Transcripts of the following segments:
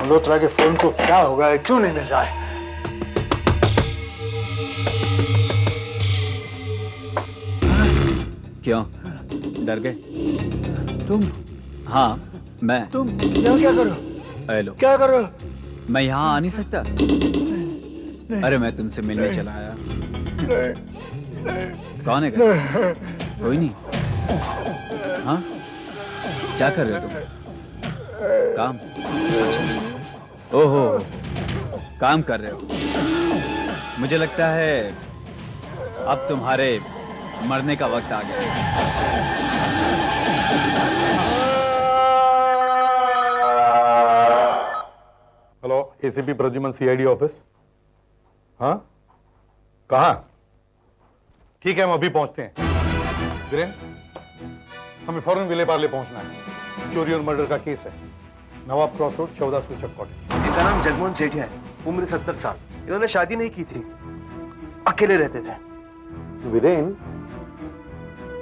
मल्होत्रा के फोन को क्या हो गया है, क्यों नहीं मिल रहा है? क्यों डर गए तुम? हाँ मैं। तुम यहाँ क्या कर रहे हो? हेलो, क्या कर रहे हो? मैं यहाँ आ नहीं सकता। नहीं, अरे मैं तुमसे मिलने चला आया। नहीं, कौन है घर? कोई नहीं। हाँ क्या कर रहे हो तुम? काम? ओहो, काम कर रहे हो। मुझे लगता है अब तुम्हारे मरने का वक्त आ गया। Hello, ACP Pradyuman, CID office. हाँ, कहाँ? ठीक है, हम अभी पहुंचते हैं। वीरेन, हमें फौरन विले पार्ले पहुंचना है। चोरी और मर्डर का केस है। नवाब क्रॉस रोड, 14 सूचक कॉटेज। इनका नाम जगमोहन सेठिया है, उम्र 70 साल। इन्होंने शादी नहीं की थी, अकेले रहते थे। वीरेन,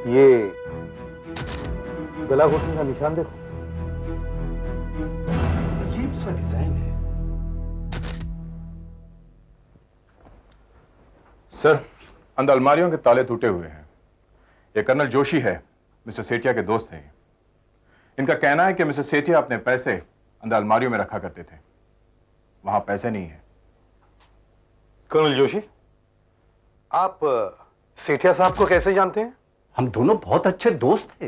ये गला घोटने का निशान देखो, अजीब सा डिजाइन है। सर, अंदर अलमारियों के ताले टूटे हुए हैं। ये कर्नल जोशी है, मिस्टर सेठिया के दोस्त हैं। इनका कहना है कि मिस्टर सेठिया अपने पैसे अंदर अलमारियों में रखा करते थे। वहां पैसे नहीं है। कर्नल जोशी, आप सेठिया साहब को कैसे जानते हैं? हम दोनों बहुत अच्छे दोस्त थे।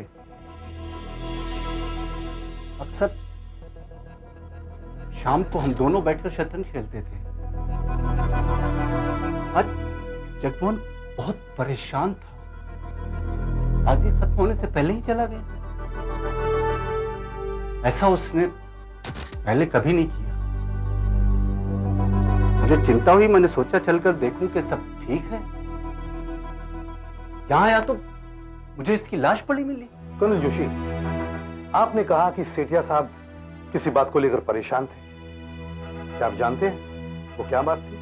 अक्सर शाम को हम दोनों बैठकर शतरंज खेलते थे। आज जगमोहन बहुत परेशान था। आज ये खत्म होने से पहले ही चला गया। ऐसा उसने पहले कभी नहीं किया। मुझे चिंता हुई, मैंने सोचा चलकर देखूं कि सब ठीक है। यहां आया तो मुझे इसकी लाश पड़ी मिली। कर्नल जोशी, आपने कहा कि सेठिया साहब किसी बात को लेकर परेशान थे। क्या आप जानते हैं वो क्या बात थी?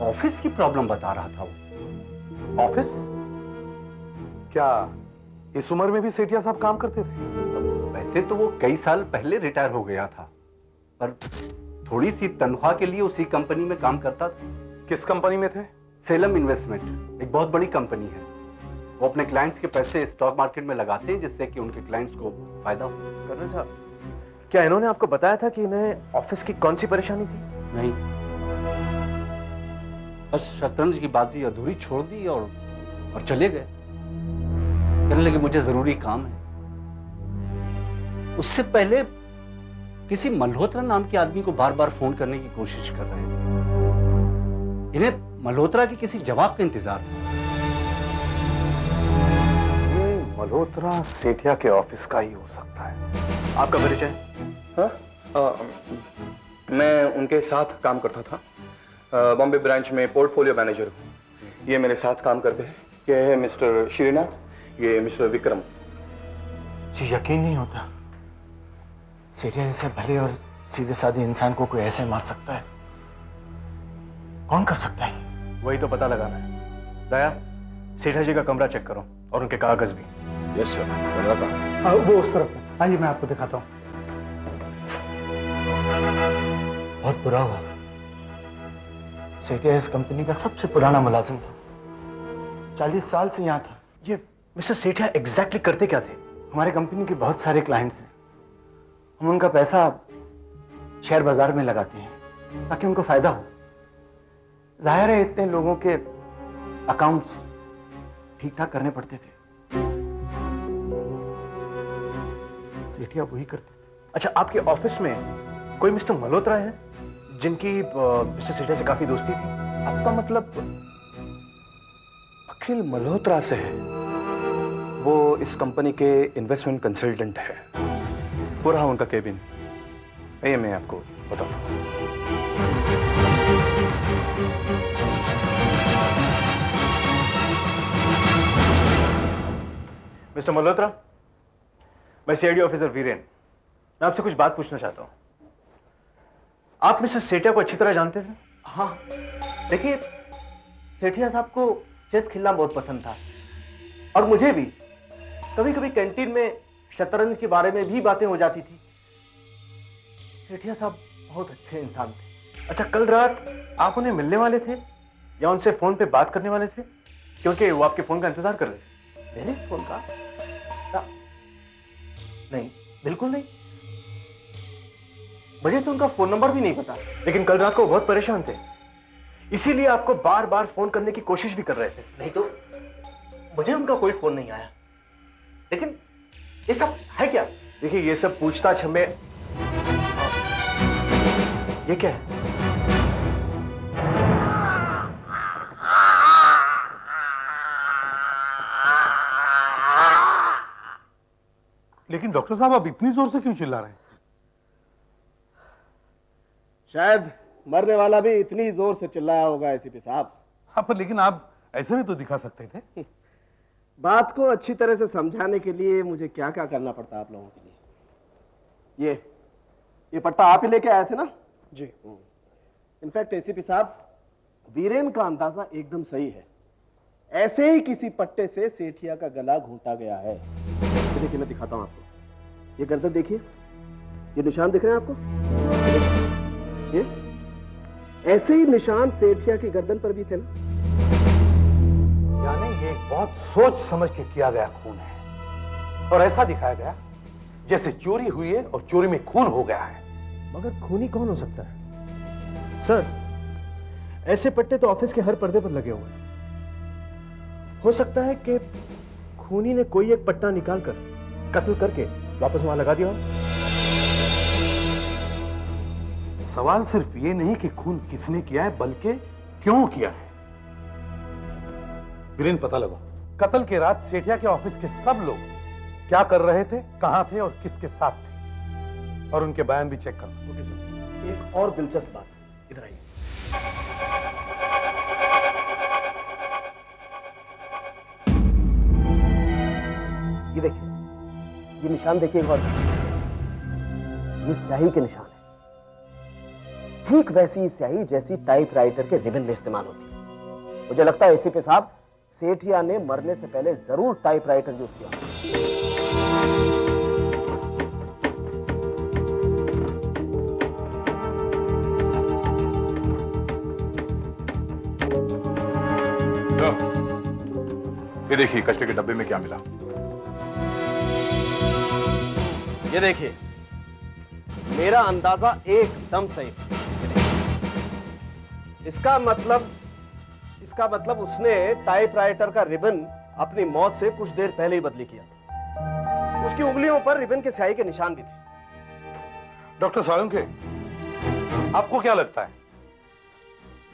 ऑफिस की प्रॉब्लम बता रहा था वो। ऑफिस? क्या इस उम्र में भी सेठिया साहब काम करते थे? वैसे तो वो कई साल पहले रिटायर हो गया था, पर थोड़ी सी तनख्वाह के लिए उसी कंपनी में काम करता था। किस कंपनी में थे? सेलम इन्वेस्टमेंट एक बहुत बड़ी कंपनी है। वो अपने क्लाइंट्स के पैसे स्टॉक मार्केट में लगाते हैं, जिससे कि उनके क्लाइंट्स को फायदा हो। कर्नल साहब, क्या इन्होंने आपको बताया था कि इन्हें ऑफिस की कौन सी परेशानी थी? नहीं, बस शतरंज की बाजी अधूरी छोड़ दी और चले गए। कहने लगे मुझे जरूरी काम है। उससे पहले किसी मल्होत्रा नाम के आदमी को बार बार फोन करने की कोशिश कर रहे थे। इन्हें मल्होत्रा के किसी जवाब का इंतजार था। ये मल्होत्रा सेठिया के ऑफिस का ही हो सकता है। आपका परिचय? हाँ, मैं उनके साथ काम करता था। बॉम्बे ब्रांच में पोर्टफोलियो मैनेजर हूँ। ये मेरे साथ काम करते हैं। ये है मिस्टर श्रीनाथ, ये मिस्टर विक्रम। जी यकीन नहीं होता, सेठिया जैसे भले और सीधे साधे इंसान को कोई ऐसे मार सकता है। कौन कर सकता है? वही तो पता लगाना है। दया, सेठा जी का कमरा चेक करो और उनके कागज भी। यस सर, कमरा कहाँ? वो उस तरफ है। आइए मैं आपको दिखाता हूँ। बहुत बुरा हुआ, सेठिया इस कंपनी का सबसे पुराना मुलाजिम था। 40 साल से यहाँ था। ये मिस्टर सेठिया एग्जैक्टली करते क्या थे? हमारे कंपनी के बहुत सारे क्लाइंट्स हैं। हम उनका पैसा शेयर बाजार में लगाते हैं ताकि उनको फायदा हो। जाहिर है इतने लोगों के अकाउंट्स ठीक ठाक करने पड़ते थे। सेठिया वही करते थे। अच्छा, आपके ऑफिस में कोई मिस्टर मल्होत्रा है जिनकी मिस्टर सेठिया से काफी दोस्ती थी? आपका मतलब अखिल मल्होत्रा से है। वो इस कंपनी के इन्वेस्टमेंट कंसल्टेंट है। वो रहा उनका केबिन। ये मैं आपको बताता हूँ। मिस्टर मल्होत्रा, मैं सीआईडी ऑफिसर वीरेन। मैं आपसे कुछ बात पूछना चाहता हूँ। आप मिस्टर सेठिया को अच्छी तरह जानते थे? हाँ, देखिए, सेठिया साहब को चेस खेलना बहुत पसंद था और मुझे भी। कभी कभी कैंटीन में शतरंज के बारे में भी बातें हो जाती थी। सेठिया साहब बहुत अच्छे इंसान थे। अच्छा, कल रात आप उन्हें मिलने वाले थे या उनसे फोन पे बात करने वाले थे? क्योंकि वो आपके फोन का इंतजार कर रहे थे। मेरे फोन का नहीं, बिल्कुल नहीं। मुझे तो उनका फोन नंबर भी नहीं पता। लेकिन कल रात को वो बहुत परेशान थे, इसीलिए आपको बार बार फोन करने की कोशिश भी कर रहे थे। नहीं तो मुझे उनका कोई फोन नहीं आया। लेकिन ये सब है क्या? देखिए, ये सब पूछताछ हमें। ये क्या है? लेकिन डॉक्टर साहब आप इतनी जोर से क्यों चिल्ला रहे हैं? शायद मरने वाला भी इतनी जोर से चिल्लाया होगा एसीपी साहब। हाँ, पर लेकिन आप ऐसे भी तो दिखा सकते थे। बात को अच्छी तरह से समझाने के लिए मुझे क्या क्या करना पड़ता है आप लोगों के लिए। ये पट्टा आप ही लेके आए थे ना? जी। इनफैक्ट एसीपी साहब, वीरेन का अंदाजा एकदम सही है। ऐसे ही किसी पट्टे से सेठिया का गला घूंटा गया है। ये देखिए, मैं दिखाता हूं आपको। ये गर्दन देखिए, ये निशान दिख रहे हैं आपको? ये ऐसे ही निशान सेठिया की गर्दन पर भी थे ना? यानी ये एक बहुत सोच समझ के किया गया खून है और ऐसा दिखाया गया जैसे चोरी हुई है और चोरी में खून हो गया है। मगर खूनी कौन हो सकता है सर? ऐसे पट्टे तो ऑफिस के हर पर्दे पर लगे हुए हैं। हो सकता है कि खूनी ने कोई एक पट्टा निकालकर कत्ल करके वापस वहां लगा दिया हो। सवाल सिर्फ ये नहीं कि खून किसने किया है, बल्कि क्यों किया है। वीरेन, पता लगा कत्ल के रात सेठिया के ऑफिस के सब लोग क्या कर रहे थे, कहां थे और किसके साथ थे, और उनके बयान भी चेक कर। Okay sir. एक और दिलचस्प बात, इधर आइए। ये देखिए, ये निशान देखिए एक बार। ये स्याही के निशान है, ठीक वैसी स्याही जैसी टाइपराइटर के रिबन में इस्तेमाल होती है। मुझे लगता है एसीपी साहब, सेठिया ने मरने से पहले जरूर टाइपराइटर यूज किया। ये देखिए, कचरे के डब्बे में क्या मिला। ये देखिए, मेरा अंदाजा एकदम सही है। इसका मतलब उसने टाइपराइटर का रिबन अपनी मौत से कुछ देर पहले ही बदली किया था। उसकी उंगलियों पर रिबन के स्याही के निशान भी थे। डॉक्टर साळुंखे, आपको क्या लगता है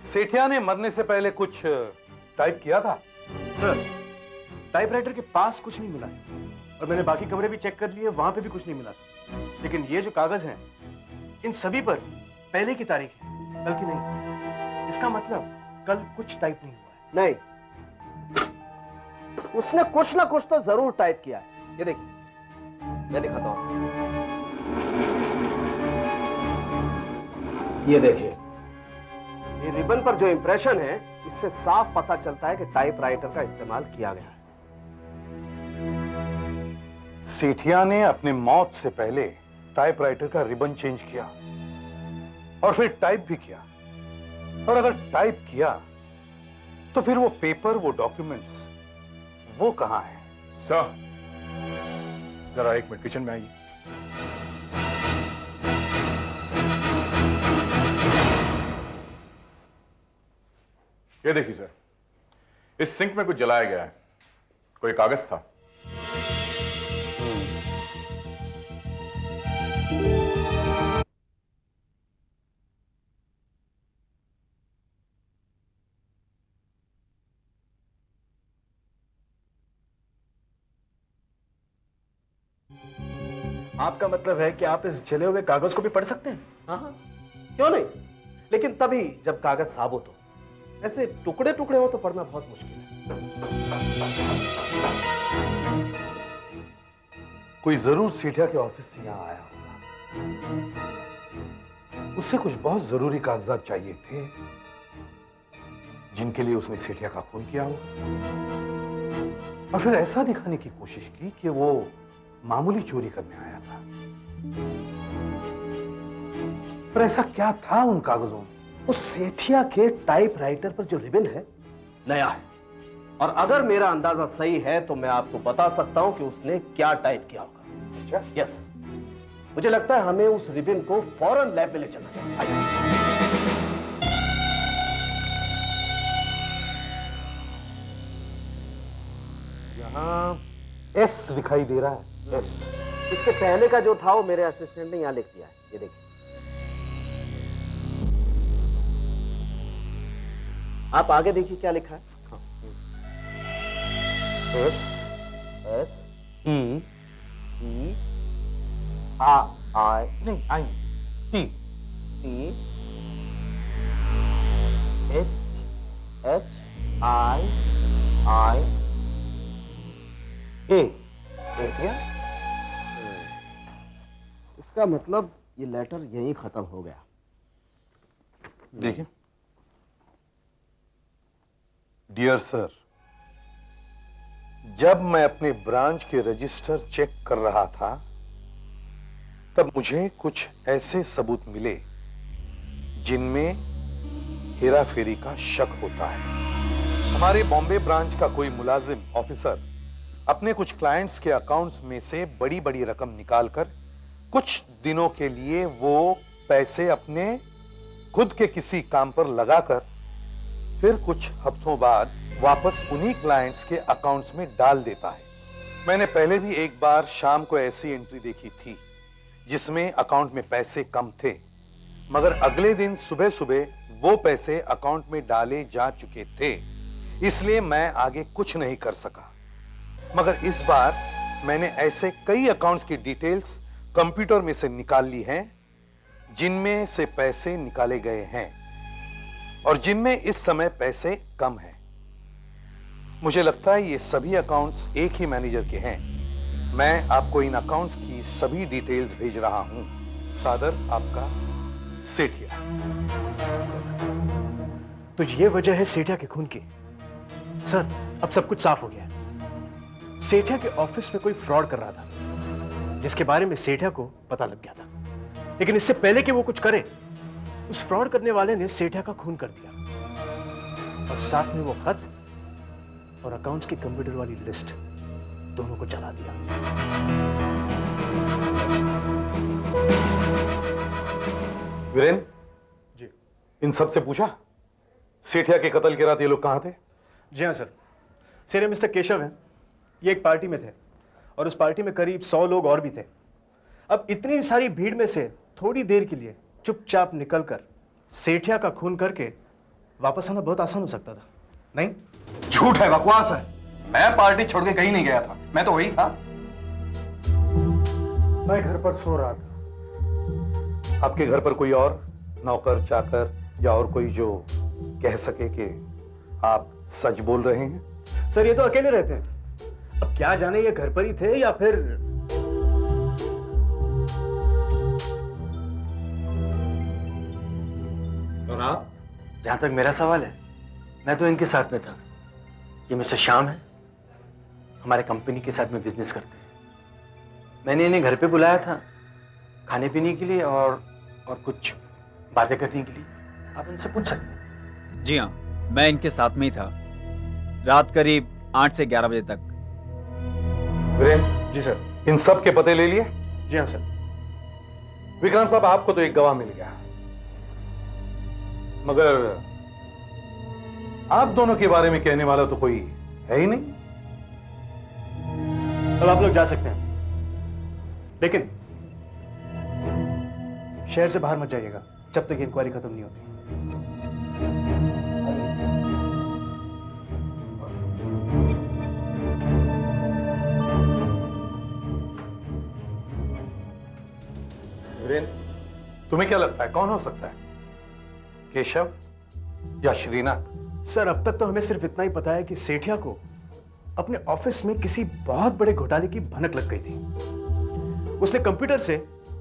सेठिया ने मरने से पहले कुछ टाइप किया था? सर, टाइपराइटर के पास कुछ नहीं मिला और मैंने बाकी कमरे भी चेक कर लिए, वहां पे भी कुछ नहीं मिला था। लेकिन ये जो कागज हैं, इन सभी पर पहले की तारीख है, कल की नहीं। इसका मतलब कल कुछ टाइप नहीं हुआ है। नहीं, उसने कुछ ना कुछ तो जरूर टाइप किया है। ये देखिए, मैं दिखाता हूं। ये देखिए, ये रिबन पर जो इंप्रेशन है, इससे साफ पता चलता है कि टाइपराइटर का इस्तेमाल किया गया है। सेठिया ने अपने मौत से पहले टाइपराइटर का रिबन चेंज किया और फिर टाइप भी किया। और अगर टाइप किया तो फिर वो पेपर, वो डॉक्यूमेंट्स, वो कहां है? सर, जरा एक मिनट किचन में आइए। ये देखिए सर, इस सिंक में कुछ जलाया गया है। कोई कागज था। आपका मतलब है कि आप इस जले हुए कागज को भी पढ़ सकते हैं? हाँ, क्यों नहीं? लेकिन तभी जब कागज साबुत हो। ऐसे टुकड़े टुकड़े हो तो पढ़ना बहुत मुश्किल है। कोई जरूर सेठिया के ऑफिस से यहां आया होगा। उससे कुछ बहुत जरूरी कागजात चाहिए थे, जिनके लिए उसने सेठिया का खून किया हो, और फिर ऐसा दिखाने की कोशिश की कि वो मामूली चोरी करने आया था। पर ऐसा क्या था उन कागजों में? उस सेठिया के टाइपराइटर पर जो रिबन है नया है, और अगर मेरा अंदाजा सही है तो मैं आपको बता सकता हूं कि उसने क्या टाइप किया होगा। यस, मुझे लगता है हमें उस रिबन को फौरन लैब में ले चलना चाहिए। आइए। यहाँ एस दिखाई दे रहा है, एस। इसके पहले का जो था वो मेरे असिस्टेंट ने यहां लिख दिया है, ये देखिए। आप आगे देखिए क्या लिखा है। S S E E I नहीं, I T E H H I I A. Sethia. इसका मतलब ये लेटर यहीं खत्म हो गया। देखिए, डियर सर, जब मैं अपने ब्रांच के रजिस्टर चेक कर रहा था तब मुझे कुछ ऐसे सबूत मिले जिनमें हेराफेरी का शक होता है। हमारे बॉम्बे ब्रांच का कोई मुलाजिम ऑफिसर अपने कुछ क्लाइंट्स के अकाउंट्स में से बड़ी बड़ी रकम निकालकर कुछ दिनों के लिए वो पैसे अपने खुद के किसी काम पर लगाकर फिर कुछ हफ्तों बाद वापस उन्हीं क्लाइंट्स के अकाउंट्स में डाल देता है। मैंने पहले भी एक बार शाम को ऐसी एंट्री देखी थी जिसमें अकाउंट में पैसे कम थे, मगर अगले दिन सुबह सुबह वो पैसे अकाउंट में डाले जा चुके थे, इसलिए मैं आगे कुछ नहीं कर सका। मगर इस बार मैंने ऐसे कई अकाउंट्स की डिटेल्स कंप्यूटर में से निकाल ली हैं जिनमें से पैसे निकाले गए हैं और जिनमें इस समय पैसे कम हैं। मुझे लगता है ये सभी अकाउंट्स एक ही मैनेजर के हैं। मैं आपको इन अकाउंट्स की सभी डिटेल्स भेज रहा हूं। सादर, आपका सेठिया। तो ये वजह है सेठिया के खून की। सर, अब सब कुछ साफ हो गया है। सेठिया के ऑफिस में कोई फ्रॉड कर रहा था जिसके बारे में सेठिया को पता लग गया था, लेकिन इससे पहले कि वो कुछ करे उस फ्रॉड करने वाले ने सेठिया का खून कर दिया और साथ में वो खत और अकाउंट्स की कंप्यूटर वाली लिस्ट दोनों को जला दिया। वीरेन जी। इन सब से पूछा सेठिया के कत्ल की रात ये लोग कहां थे? जी हाँ सर, सेरे मिस्टर केशव हैं, ये एक पार्टी में थे और उस पार्टी में करीब 100 लोग और भी थे। अब इतनी सारी भीड़ में से थोड़ी देर के लिए चुपचाप निकलकर सेठिया का खून करके वापस आना बहुत आसान हो सकता था, नहीं? झूठ है, बकवास है। मैं पार्टी छोड़ के कहीं नहीं गया था, मैं तो वही था। मैं घर पर सो रहा था। आपके घर पर कोई और नौकर चाकर या और कोई जो कह सके कि आप सच बोल रहे हैं? सर, ये तो अकेले रहते हैं। अब क्या जाने ये घर पर ही थे या फिर और आप? जहां तक मेरा सवाल है, मैं तो इनके साथ में था। ये मिस्टर श्याम है, हमारे कंपनी के साथ में बिजनेस करते हैं। मैंने इन्हें घर पे बुलाया था खाने पीने के लिए और कुछ बातें करने के लिए। आप इनसे पूछ सकते हैं। जी हाँ, मैं इनके साथ में ही था रात करीब 8 से 11 बजे तक। वीरेन जी सर। इन सब के पते ले लिए? जी हाँ सर। विक्रम साहब, आपको तो एक गवाह मिल गया, मगर आप दोनों के बारे में कहने वाला तो कोई है ही नहीं। अब आप लोग जा सकते हैं, लेकिन शहर से बाहर मत जाइएगा जब तक इंक्वायरी खत्म नहीं होती। वीरेन, तुम्हें क्या लगता है कौन हो सकता है? केशव या श्रीनाथ? सर, अब तक तो हमें सिर्फ इतना ही पता है कि सेठिया को अपने ऑफिस में किसी बहुत बड़े घोटाले की भनक लग गई थी। उसने कंप्यूटर से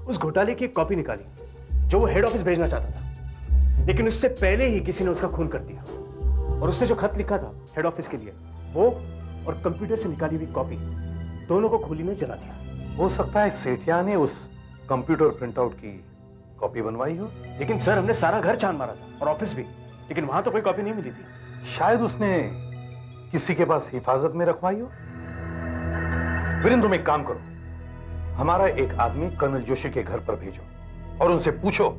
उस घोटाले की एक कॉपी निकाली जो वो हेड ऑफिस भेजना चाहता था, लेकिन उससे पहले ही किसी ने उसका खून कर दिया। और उसने जो खत लिखा था हेड ऑफिस के लिए, वो और कंप्यूटर से निकाली हुई कॉपी दोनों को खोली में जला दिया। हो सकता है सेठिया ने उस कंप्यूटर प्रिंटआउट की कॉपी बनवाई हो? लेकिन सर हमने सारा घर छान मारा था और ऑफिस भी, लेकिन वहां तो कोई कॉपी नहीं मिली थी। शायद उसने किसी के पास हिफाजत में रखवाई हो। वीरेंद्र, तुम एक काम करो, हमारा एक आदमी कर्नल जोशी के घर पर भेजो और उनसे पूछो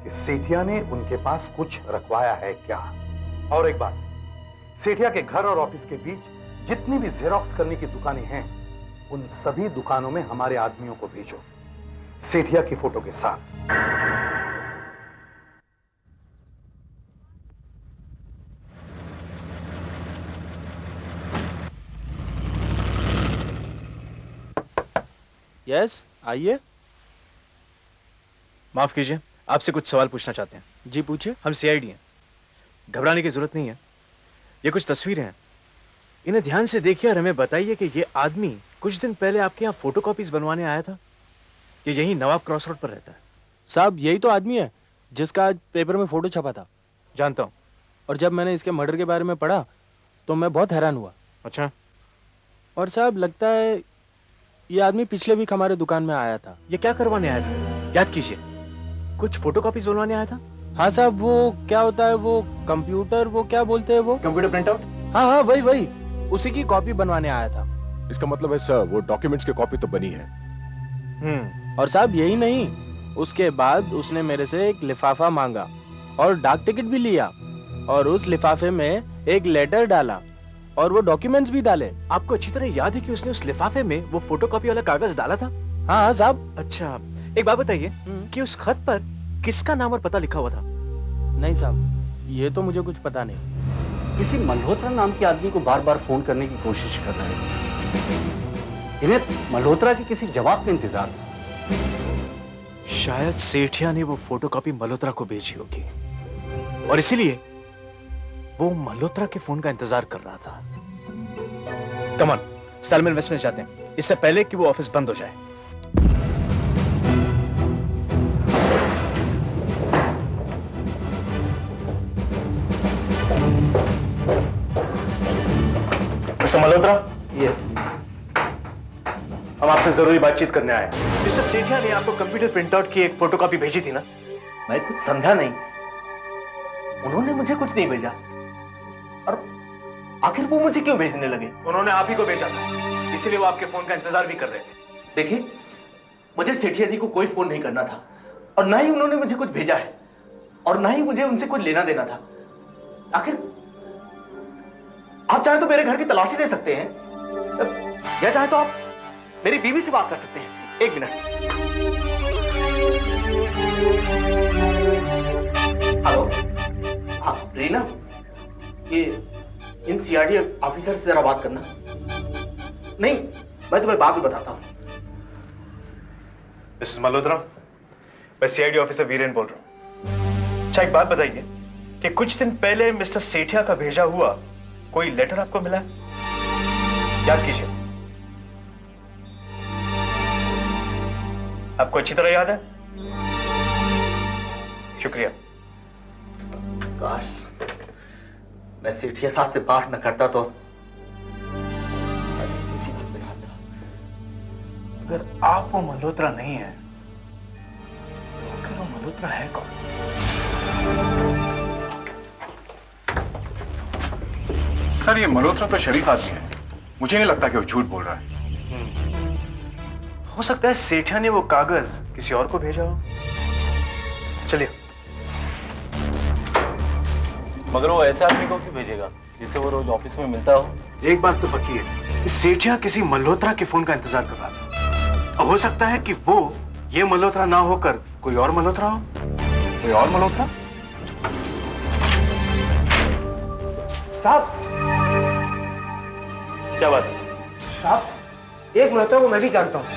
कि सेठिया ने उनके पास कुछ रखवाया है क्या। और एक बात, सेठिया के घर और ऑफिस के बीच जितनी भी जेरॉक्स करने की दुकानें हैं, उन सभी दुकानों में हमारे आदमियों को भेजो सेठिया की फोटो के साथ। यस, आइए। माफ कीजिए, आपसे कुछ सवाल पूछना चाहते हैं। जी पूछिए। हम सीआईडी हैं, घबराने की जरूरत नहीं है। ये कुछ तस्वीरें हैं, इन्हें ध्यान से देखिए और हमें बताइए कि ये आदमी कुछ दिन पहले आपके यहाँ फोटोकॉपीज बनवाने आया था। ये यही नवाब क्रॉस रोड पर रहता है। साहब यही तो आदमी है जिसका आज पेपर में फोटो छपा था। जानता हूँ। और जब मैंने इसके मर्डर के बारे में पढ़ा तो मैं बहुत हैरान हुआ। अच्छा। और साहब लगता है ये आदमी पिछले वीक हमारे दुकान में आया था। ये क्या करवाने आया था? याद कीजिए, कुछ फोटोकॉपीज बनवाने आया था। हाँ साहब, वो क्या होता है वो कंप्यूटर, वो क्या बोलते हैं वो? Computer printout. हाँ हाँ वही उसी की कॉपी बनवाने आया था। इसका मतलब है सर वो डॉक्यूमेंट्स की कॉपी तो बनी है। और साहब यही नहीं, उसके बाद उसने मेरे से एक लिफाफा मांगा और डाक टिकट भी लिया और उस लिफाफे में एक लेटर डाला और वो डॉक्यूमेंट्स भी डाले। आपको अच्छी तरह याद है कि उसने उस लिफाफे में वो फोटोकॉपी वाला कागज डाला था? हाँ साहब। अच्छा, एक बात बताइए कि उस खत पर किसका नाम और पता लिखा हुआ था? नहीं साहब, ये तो मुझे कुछ पता नहीं। किसी मल्होत्रा नाम के आदमी को बार बार फोन करने की कोशिश कर रहे हैं। इन्हें मल्होत्रा के किसी जवाब का इंतजार था। शायद सेठिया ने वो फोटोकॉपी मल्होत्रा को भेजी होगी और इसीलिए वो मल्होत्रा के फोन का इंतजार कर रहा था। कम ऑन, सलमान इन्वेस्टमेंट जाते हैं इससे पहले कि वो ऑफिस बंद हो जाए। मिस्टर मल्होत्रा। यस। हम आपसे जरूरी बातचीत करने आए हैं। मिस्टर सेठिया ने आपको कंप्यूटर प्रिंटआउट की एक फोटोकॉपी भेजी थी ना? मैं कुछ समझा नहीं, उन्होंने मुझे कुछ नहीं भेजा। और आखिर वो मुझे क्यों भेजने लगे? उन्होंने आप ही को भेजा था, इसीलिए वो आपके फोन का इंतजार भी कर रहे थे। देखिए, मुझे सेठिया जी को कोई फोन नहीं करना था और ना ही उन्होंने मुझे कुछ भेजा है और ना ही मुझे उनसे कुछ लेना देना था। आखिर आप चाहे तो मेरे घर की तलाशी ले सकते हैं या चाहे तो आप मेरी बीवी से बात कर सकते हैं। एक मिनट। हेलो। हाँ रीना, ये इन सीआरडी ऑफिसर से जरा बात करना। नहीं, मैं तुम्हें बाद में बताता हूँ। मिसेस मल्होत्रा, मैं सीआईडी ऑफिसर वीरेन बोल रहा हूँ। अच्छा, एक बात बताइए कि कुछ दिन पहले मिस्टर सेठिया का भेजा हुआ कोई लेटर आपको मिला है? याद कीजिए। आपको अच्छी तरह याद है? शुक्रिया। काश मैं सेठिया साहब से बात न करता तो मुसीबत में आता। अगर आप वो मल्होत्रा नहीं है तो आखिर वो मल्होत्रा है कौन? सर, ये मल्होत्रा तो शरीफ आदमी है, मुझे नहीं लगता कि वो झूठ बोल रहा है। हो सकता है सेठिया ने वो कागज किसी और को भेजा हो। चलिए। मगर वो ऐसे आदमी को क्यों भेजेगा जिसे वो रोज ऑफिस में मिलता हो? एक बात तो पक्की है कि सेठिया किसी मल्होत्रा के फोन का इंतजार कर रहा था। अब हो सकता है कि वो ये मल्होत्रा ना होकर कोई और मल्होत्रा हो। कोई और मल्होत्रा? साहब, क्या बात है? साहब, एक मल्होत्रा को मैं भी जानता हूँ।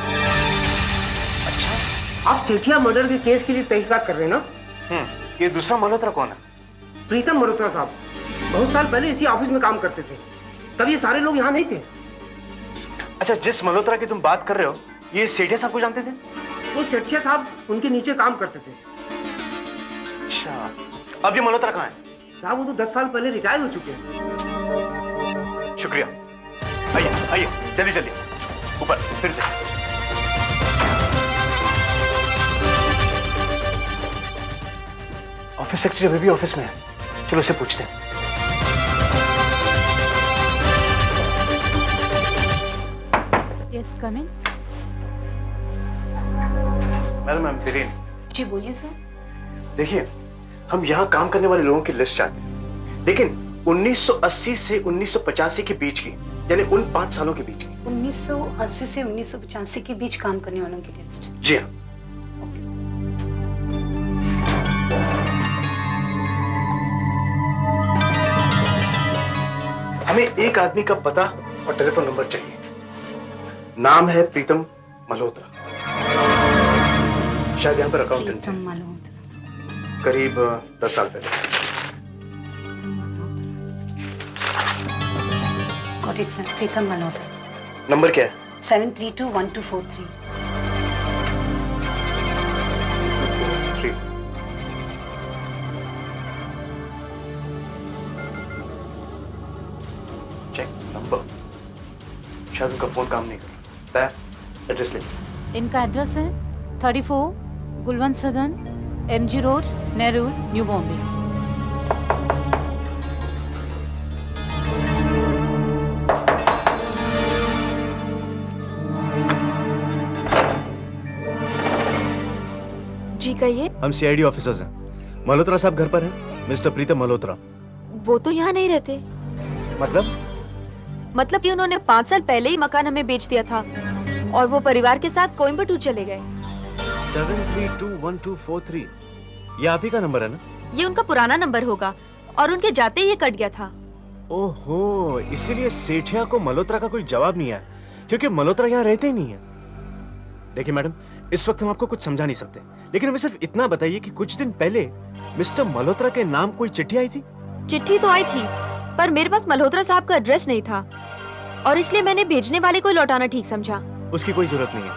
अच्छा, आप सेठिया मर्डर के केस के लिए तहकीकात कर रहे हैं ना? ये दूसरा मल्होत्रा कौन है? प्रीतम मल्होत्रा साहब, बहुत साल पहले इसी ऑफिस में काम करते थे। तब ये सारे लोग यहाँ नहीं थे। अच्छा, जिस मल्होत्रा की तुम बात कर रहे हो, ये सेठिया साहब को जानते थे? वो सेठिया साहब उनके नीचे काम करते थे। अच्छा, अब ये मल्होत्रा कहाँ है? साहब, वो तो 10 साल पहले रिटायर हो चुके हैं। शुक्रिया। आइए आइए, जल्दी जल्दी ऊपर फिर से। ऑफिस सेक्रेटरी अभी भी ऑफिस में है, चलो उसे पूछते हैं। Yes come in. Madam, I am Viren. जी बोलिए सर। देखिए, हम यहाँ काम करने वाले लोगों की लिस्ट चाहते हैं, लेकिन 1980 से 1985 के बीच की, यानी उन 5 सालों के बीच की। 1980 से 1985 के बीच काम करने वालों की लिस्ट। जी हाँ। Okay sir. हमें एक आदमी का पता और टेलीफोन नंबर चाहिए। नाम है प्रीतम मल्होत्रा, शायद यहाँ पर अकाउंटेंट थे, प्रीतम मल्होत्रा। करीब 10 साल पहले। Got it sir, Pritam Malhotra. Number क्या है? 732124 3। Check number. शायद उनका फोन काम नहीं कर रहा। एड्रेस ले। इनका एड्रेस है 34 Gulwant Sadan, MG road, Nehru, new Bombay. जी कहिए। हम CID ऑफिसर्स हैं। मल्होत्रा साहब घर पर हैं? मिस्टर प्रीतम मल्होत्रा। वो तो यहाँ नहीं रहते। मतलब कि उन्होंने 5 साल पहले ही मकान हमें बेच दिया था और वो परिवार के साथ कोयम्बटूर चले गए। 732124 ये आप ही का नंबर है ना? ये उनका पुराना नंबर होगा और उनके जाते ही ये कट गया था। ओहो, इसीलिए सेठिया को मल्होत्रा का कोई जवाब नहीं आया, क्योंकि मल्होत्रा यहाँ रहते ही नहीं है। देखिए मैडम, इस वक्त हम आपको कुछ समझा नहीं सकते, लेकिन हमें सिर्फ इतना बताइए कि कुछ दिन पहले मिस्टर मल्होत्रा के नाम कोई चिट्ठी आई थी? चिट्ठी तो आई थी, पर मेरे पास मल्होत्रा साहब का एड्रेस नहीं था और इसलिए मैंने भेजने वाले को लौटाना ठीक समझा। उसकी कोई जरूरत नहीं है,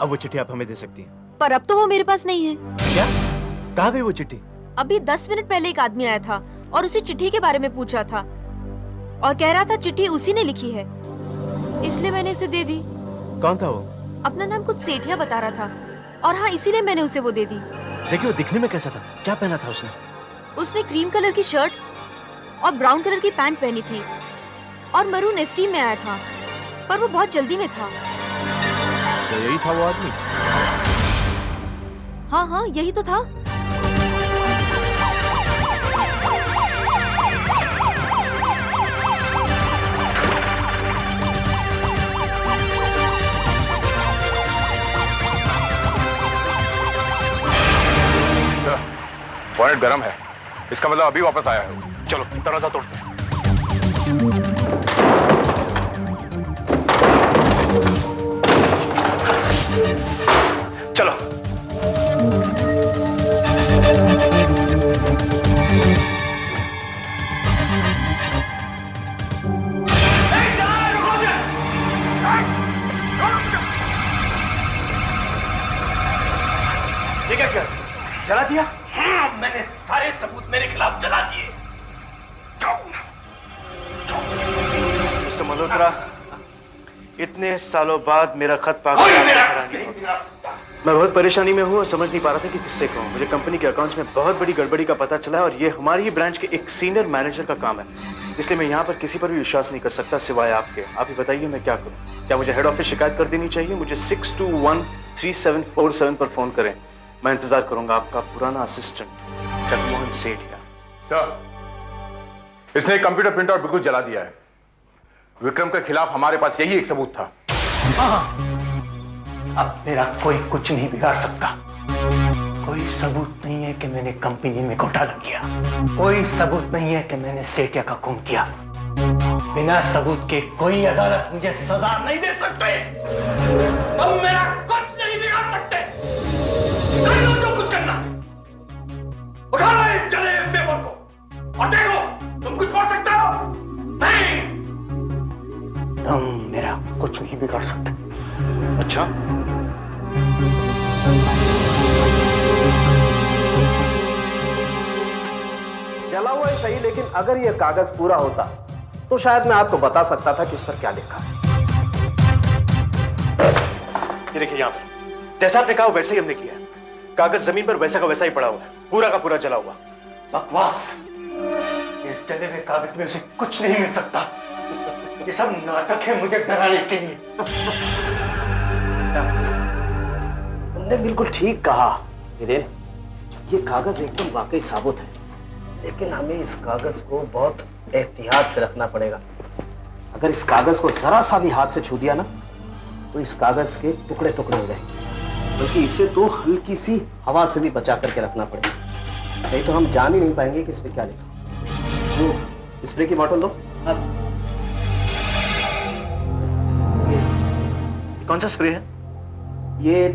अब वो चिट्ठी आप हमें दे सकती हैं। पर अब तो वो मेरे पास नहीं है। क्या? कहाँ गई वो चिट्ठी? अभी 10 मिनट पहले एक आदमी आया था और उसी चिट्ठी के बारे में पूछ रहा था और कह रहा था चिट्ठी उसी ने लिखी है, इसलिए मैंने उसे दे दी। कौन था वो? अपना नाम कुछ सेठिया बता रहा था और हाँ, इसीलिए मैंने उसे वो दे दी। देखिए वो दिखने में कैसा था? क्या पहना था उसने? उसने क्रीम कलर की शर्ट और ब्राउन कलर की पैंट पहनी थी और मरून एसटी में आया था, पर वो बहुत जल्दी में था। तो यही था वो आदमी? हाँ हाँ, यही तो था। सर, बॉनेट गरम है, इसका मतलब अभी वापस आया है। चलो दरवाजा तोड़ते हैं। चलो। ये क्या जला दिया? हाँ, मैंने सारे सबूत मेरे खिलाफ जला दिए। मिस्टर मल्होत्रा, इतने सालों बाद मेरा खत पाकर मैं बहुत परेशानी में हूँ और समझ नहीं पा रहा था कि किससे कहूँ। मुझे कंपनी के अकाउंट्स में बहुत बड़ी गड़बड़ी का पता चला है और ये हमारी ही ब्रांच के एक सीनियर मैनेजर का काम है, इसलिए मैं यहाँ पर किसी पर भी विश्वास नहीं कर सकता सिवाय आपके। आप ही बताइए मैं क्या करूँ? क्या मुझे हेड ऑफिस शिकायत कर देनी चाहिए? मुझे 62134747 पर फोन करें, मैं इंतजार करूंगा। आपका पुराना असिस्टेंट जगमोहन सेठिया। सर, इसने एक कंप्यूटर प्रिंटर बिल्कुल जला दिया है। विक्रम के खिलाफ हमारे पास यही एक सबूत था। अब मेरा कोई कुछ नहीं बिगाड़ सकता। कोई सबूत नहीं है कि मैंने कंपनी में घोटाला किया, कोई सबूत नहीं है कि मैंने सेठिया का खून किया। बिना सबूत के कोई अदालत मुझे सजा नहीं दे सकते। तुम मेरा कुछ नहीं बिगाड़ सकते। कर लो जो कुछ करना। उठा लो इस जले पेपर को और देखो तुम कुछ पढ़ सकते हो? नहीं। तुम मेरा कुछ नहीं बिगाड़ सकते। अच्छा, जला हुआ ही सही, लेकिन अगर यह कागज पूरा होता तो शायद मैं आपको बता सकता था कि इस पर क्या लिखा है। ये देखिए यहाँ पर जैसा आपने कहा वैसे ही हमने किया है। कागज जमीन पर वैसा का वैसा ही पड़ा हुआ है, पूरा का पूरा जला हुआ। बकवास। इस जले हुए कागज में उसे कुछ नहीं मिल सकता। ये सब नाटक है मुझे डराने के लिए। तुमने बिल्कुल ठीक कहा वीरेन, ये कागज एकदम वाकई साबुत है, लेकिन हमें इस कागज को बहुत एहतियात से रखना पड़ेगा। अगर इस कागज को जरा सा भी हाथ से छू दिया ना तो इस कागज के टुकड़े टुकड़े हो जाएंगे। बल्कि इसे तो हल्की सी हवा से भी बचा करके रखना पड़ेगा, नहीं तो हम जान ही नहीं पाएंगे कि इस पे क्या लिखा। तो स्प्रे की बोतल दो। कौन सा स्प्रे है? ये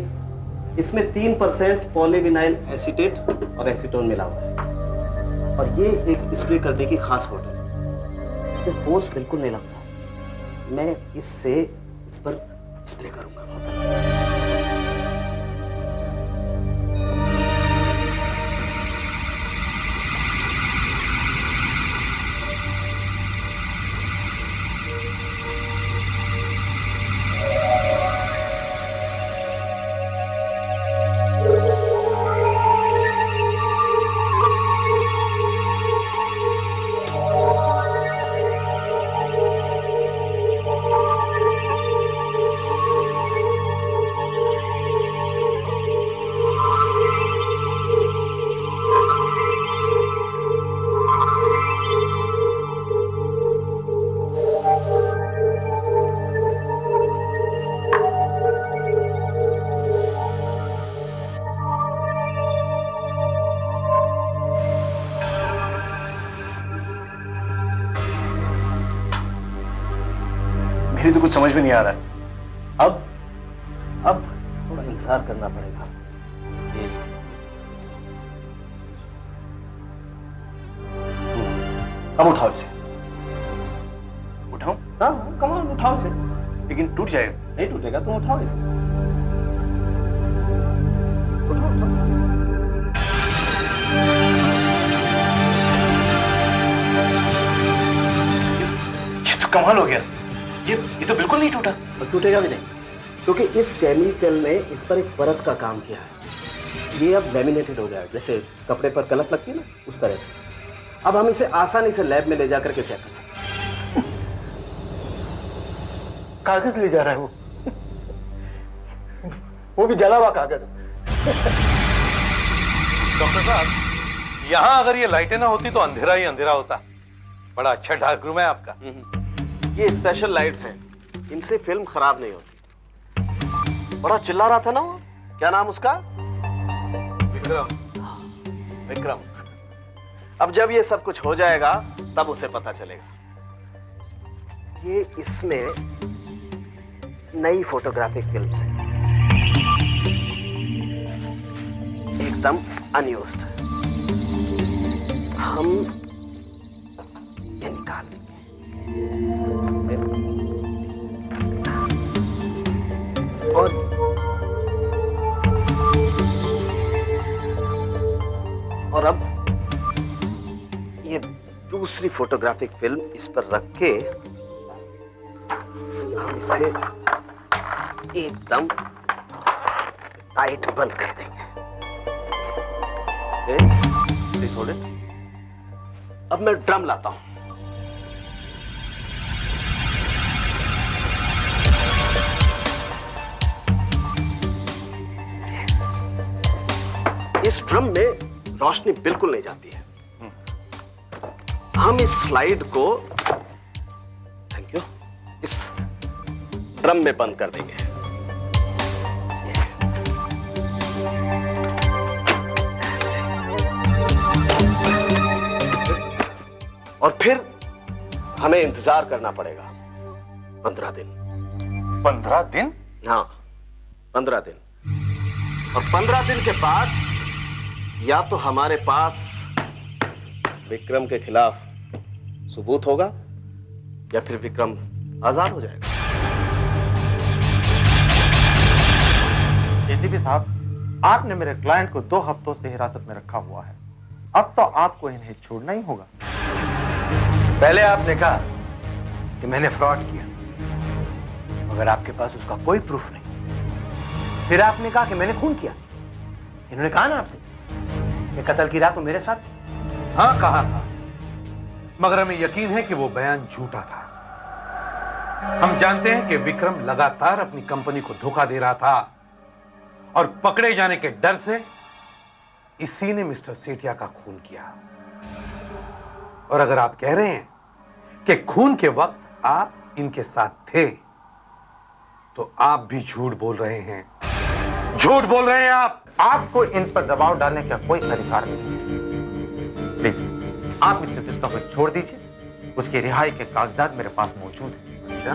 इसमें 3% पॉलीविनाइल एसीटेट और एसीटोन मिला हुआ है, और ये एक स्प्रे करने की खास बोतल है। इसमें फोर्स बिल्कुल नहीं लगता। मैं इससे इस पर स्प्रे करूंगा बहुत हल्के से। मेरी तो कुछ समझ में नहीं आ रहा है। अब थोड़ा इंतजार करना पड़ेगा। अब उठाओ इसे। उठाओ? हाँ, कमाल, उठाओ इसे। लेकिन टूट जाएगा। नहीं टूटेगा, तुम उठाओ इसे। ये तो कमाल हो गया। ये तो बिल्कुल नहीं टूटा। और टूटेगा भी नहीं, क्योंकि इस केमिकल ने इस पर एक परत का काम किया है। ये अब लैमिनेटेड हो गया है, जैसे कपड़े पर कलफ लगती है ना, उस तरह से। अब हम इसे आसानी से लैब में ले जाकर के चेक कर सकते हैं। कागज ले जा रहा है वो भी जला हुआ कागज। डॉक्टर साहब, यहाँ अगर ये लाइटें ना होती तो अंधेरा ही अंधेरा होता। बड़ा अच्छा डार्क रूम है आपका। ये स्पेशल लाइट्स हैं, इनसे फिल्म खराब नहीं होती। बड़ा चिल्ला रहा था ना वो, क्या नाम उसका? विक्रम। अब जब ये सब कुछ हो जाएगा तब उसे पता चलेगा। ये इसमें नई फोटोग्राफिक फिल्म्स हैं, एकदम अनयूज्ड। हम ये निकाल लेंगे। और अब ये दूसरी फोटोग्राफिक फिल्म इस पर रख के हम इसे एकदम टाइट बंद कर देंगे। Please hold it. अब मैं ड्रम लाता हूं। इस ड्रम में रोशनी बिल्कुल नहीं जाती है। हम इस स्लाइड को, थैंक यू, इस ड्रम में बंद कर देंगे। और फिर हमें इंतजार करना पड़ेगा 15 दिन। 15 दिन? हाँ, 15 दिन। और 15 दिन के बाद या तो हमारे पास विक्रम के खिलाफ सबूत होगा या फिर विक्रम आजाद हो जाएगा। एसीपी साहब, आपने मेरे क्लाइंट को 2 हफ्तों से हिरासत में रखा हुआ है। अब तो आपको इन्हें छोड़ना ही होगा। पहले आपने कहा कि मैंने फ्रॉड किया, मगर आपके पास उसका कोई प्रूफ नहीं। फिर आपने कहा कि मैंने खून किया। इन्होंने कहा ना आपसे कि कत्ल की रात तो मेरे साथ। हाँ कहा था, मगर हमें यकीन है कि वो बयान झूठा था। हम जानते हैं कि विक्रम लगातार अपनी कंपनी को धोखा दे रहा था और पकड़े जाने के डर से इसी ने मिस्टर सेठिया का खून किया। और अगर आप कह रहे हैं कि खून के वक्त आप इनके साथ थे, तो आप भी झूठ बोल रहे हैं। झूठ बोल रहे हैं आप। आपको इन पर दबाव डालने का कोई अधिकार नहीं है। प्लीज आप मिस्टर दत्ता को छोड़ दीजिए। उसकी रिहाई के कागजात मेरे पास मौजूद हैं।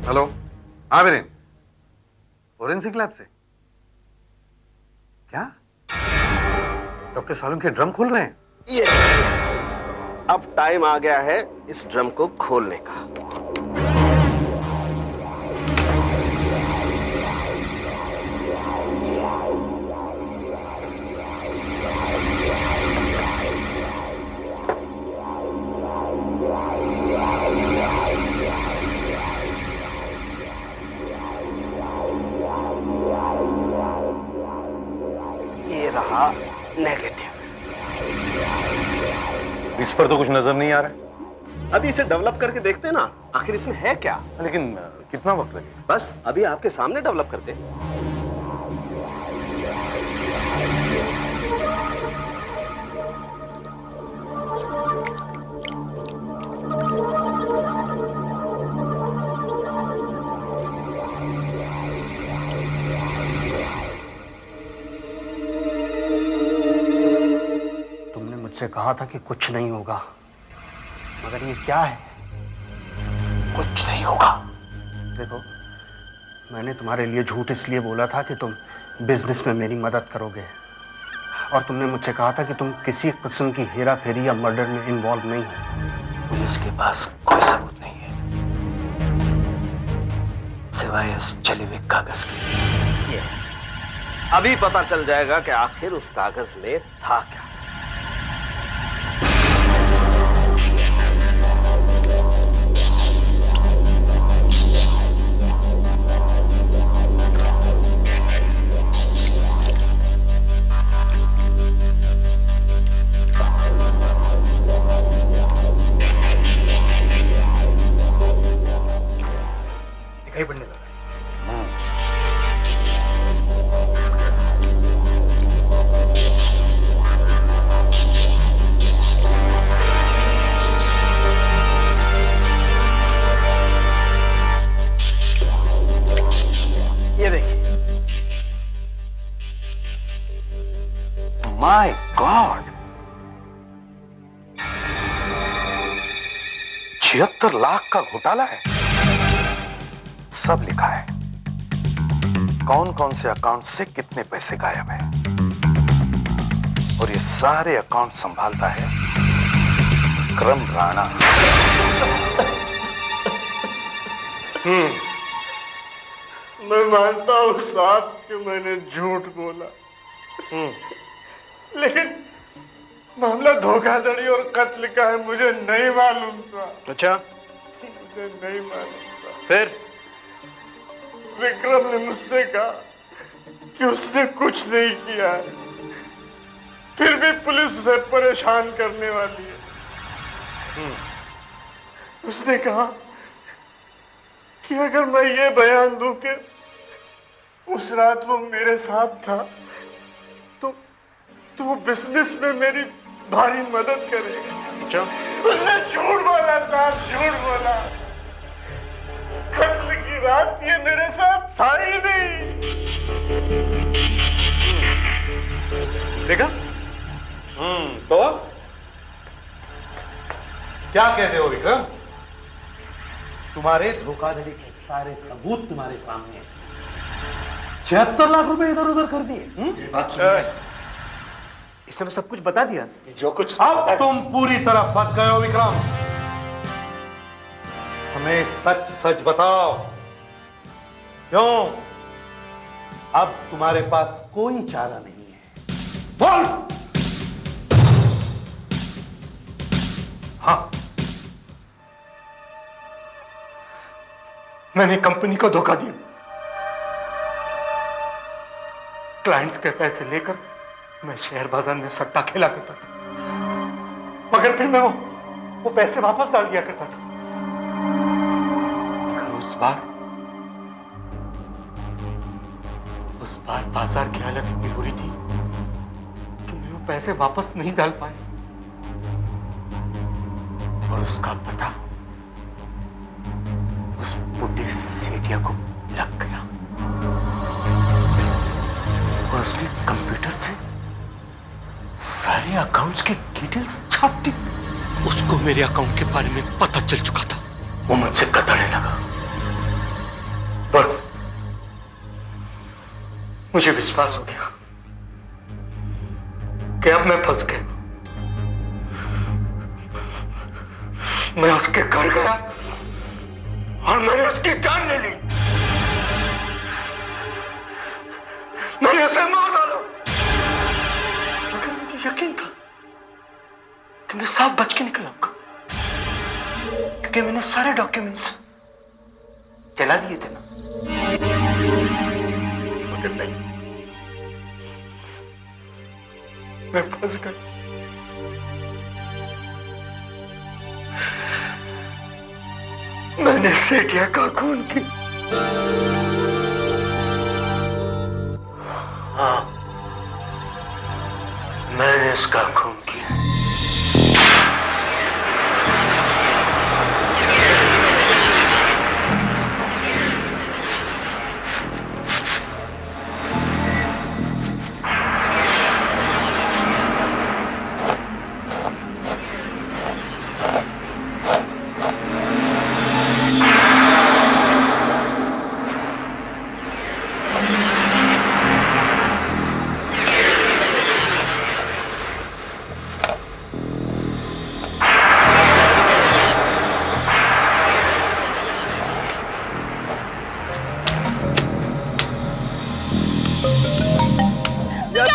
हेलो, हाँ वीरेन, फोरेंसिक लैब से क्या डॉक्टर सालुंके के ड्रम खोल रहे हैं? ये अब टाइम आ गया है इस ड्रम को खोलने का। ये रहा नेगेटिव। इस पर तो कुछ नजर नहीं आ रहा है। अभी इसे डेवलप करके देखते हैं ना, आखिर इसमें है क्या। लेकिन कितना वक्त लगेगा? बस अभी आपके सामने डेवलप करते हैं। तुमने मुझसे कहा था कि कुछ नहीं होगा, मगर ये क्या है? कुछ नहीं होगा। देखो, मैंने तुम्हारे लिए झूठ इसलिए बोला था कि तुम बिजनेस में मेरी मदद करोगे, और तुमने मुझसे कहा था कि तुम किसी किस्म की हेरा फेरी या मर्डर में इन्वॉल्व नहीं हो। पुलिस के पास कोई सबूत नहीं है सिवाय उस जले हुए कागज के। अभी पता चल जाएगा कि आखिर उस कागज में था क्या। दिखाई पड़ने लगा। ये देखिए। माय गॉड, 76 लाख का घोटाला है। सब लिखा है, कौन कौन से अकाउंट से कितने पैसे गायब है, और ये सारे अकाउंट संभालता है विक्रम राणा। मैं मानता हूँ साहब कि मैंने झूठ बोला, लेकिन मामला धोखाधड़ी और कत्ल का है, मुझे नहीं मालूम था। अच्छा, मुझे नहीं मालूम था। फिर विक्रम ने मुझसे कहा कि उसने कुछ नहीं किया है, फिर भी पुलिस उसे परेशान करने वाली है। उसने कहा कि अगर मैं ये बयान दूं कि उस रात वो मेरे साथ था, तो वो बिजनेस में मेरी भारी मदद करेगा। अच्छा, उसने झूठ बोला साहब, झूठ बोला। कत्ल की रात ये मेरे साथ था ही नहीं। देखा? तो क्या कहते हो विक्रम? तुम्हारे धोखाधड़ी के सारे सबूत तुम्हारे सामने हैं। 76 लाख रुपए इधर उधर कर दिए। इसने तो सब कुछ बता दिया। जो कुछ अब तुम पूरी तरह फंस गए हो विक्रम। हमें सच सच बताओ, क्यों अब तुम्हारे पास कोई चारा नहीं है? बोल। हाँ, मैंने कंपनी को धोखा दिया। क्लाइंट्स के पैसे लेकर मैं शेयर बाजार में सट्टा खेला करता था, मगर फिर मैं वो पैसे वापस डाल दिया करता था। मगर उस बार बाजार की हालत इतनी बुरी थी कि मैं वो पैसे वापस नहीं डाल पाए, और उसका पता उस बुढ़े सेठिया को लग गया, और उसने कंप्यूटर से सारे अकाउंट्स के डिटेल्स छाप दी। उसको मेरे अकाउंट के बारे में पता चल चुका था। वो मुझसे कतराने लगा। बस मुझे विश्वास हो गया कि अब मैं फंस गया। मैं उसके घर गया और मैंने उसकी जान ले ली। मैंने उसे मार डाला, मगर मुझे यकीन था कि मैं साफ बच के निकल आऊंगा, क्योंकि मैंने सारे डॉक्यूमेंट्स जला दिए थे ना। मगर नहीं, मैं फंस गया। मैंने सेठिया का खून किया। हाँ, मैंने उसका खून किया।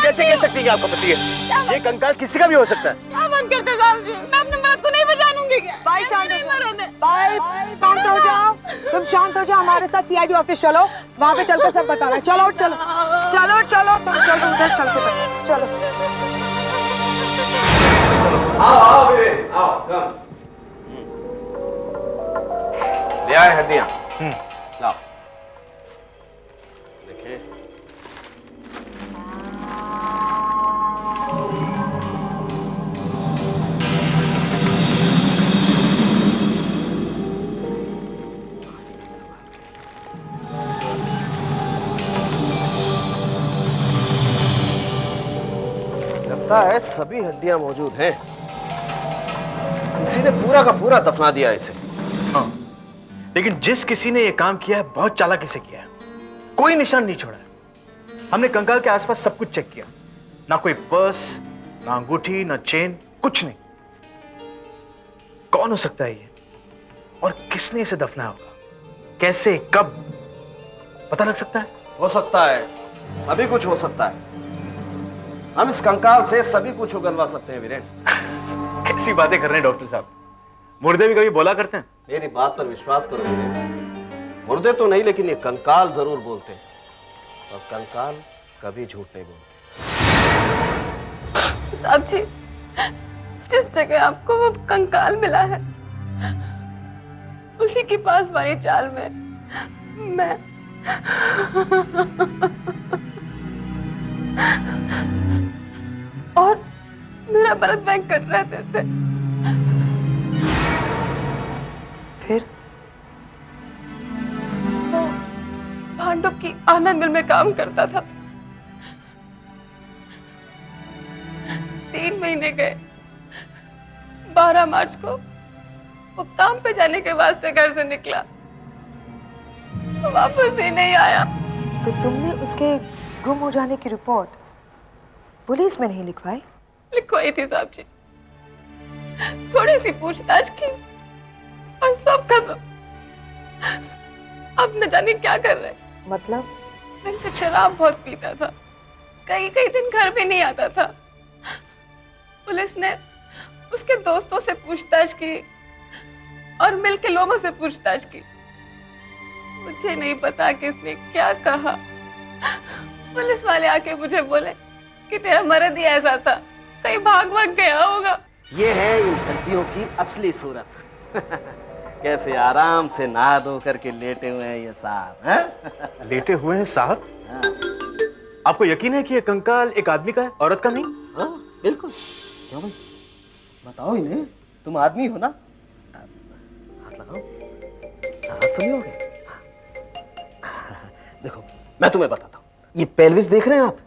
कैसे कह सकती है आपका पति है? ये कंकाल किसी का भी हो सकता है। क्या बंद करते साहब जी, मैं अपने मर्द को नहीं बचाऊंगी क्या? भाई शांत हो जाओ, भाई शांत हो जाओ, तुम शांत हो जाओ। हमारे साथ सीआईडी ऑफिस चलो, वहाँ पे चलकर सब बताना। चलो चलो चलो चलो, तुम चलो उधर चल के चलो। आओ आओ वीरेन, आओ कम। ले आए हड्डियां। लाओ। देखिए लगता है सभी हड्डियां मौजूद हैं। किसी ने पूरा का पूरा दफना दिया इसे। हाँ, लेकिन जिस किसी ने यह काम किया है बहुत चालाकी से किया है। कोई निशान नहीं छोड़ा है। हमने कंकाल के आसपास सब कुछ चेक किया, ना कोई पर्स, ना अंगूठी, ना चेन, कुछ नहीं। कौन हो सकता है ये, और किसने इसे दफनाया होगा? कैसे, कब, पता लग सकता है? हो सकता है, सभी कुछ हो सकता है। हम इस कंकाल से सभी कुछ उगलवा सकते हैं वीरेन। कैसी बातें कर रहे हैं डॉक्टर साहब? मुर्दे भी कभी बोला करते हैं? मेरी बात पर विश्वास करो वीरेन। मुर्दे तो नहीं, लेकिन ये कंकाल जरूर बोलते हैं, और कंकाल कभी झूठ नहीं बोलते। साहब जी, जिस जगह आपको वो कंकाल मिला है, उसी के पास वाली चाल में मैं और मेरा भरत वेंकट रहते थे। फिर भांडुप की आनंद मिल में काम करता था। 3 महीने गए। 12 मार्च को वो काम पे जाने के वास्ते घर से निकला, वापस ही नहीं आया। तो तुमने उसके गुम हो जाने की रिपोर्ट पुलिस में नहीं लिखवाई? लिखवाई थी साहब जी, थोड़ी सी पूछताछ की और सब खत्म। अब न जाने क्या कर रहे। मतलब? वेंकट शराब बहुत पीता था, कई दिन घर भी नहीं आता था। पुलिस ने उसके दोस्तों से पूछताछ की और मिल के लोगों से पूछताछ की। मुझे नहीं पता किसने क्या कहा, पुलिस वाले आके मुझे बोले कि तेरा मर्द ही ऐसा था, कहीं भाग भाग गया होगा। ये है इन हड्डियों की असली सूरत। कैसे आराम से नहा धो करके लेटे हुए हैं ये साहब हैं? लेटे हुए हैं साहब? आपको यकीन है कि ये कंकाल एक आदमी का है, औरत का नहीं? हाँ, बिल्कुल। क्यों भाई? बताओ इन्हें, तुम आदमी हो ना? हाथ लगाओ। हाथ तो नहीं हो गए? देखो, मैं तुम्हें बताता हूँ। ये पेल्विस देख रहे हैं आप?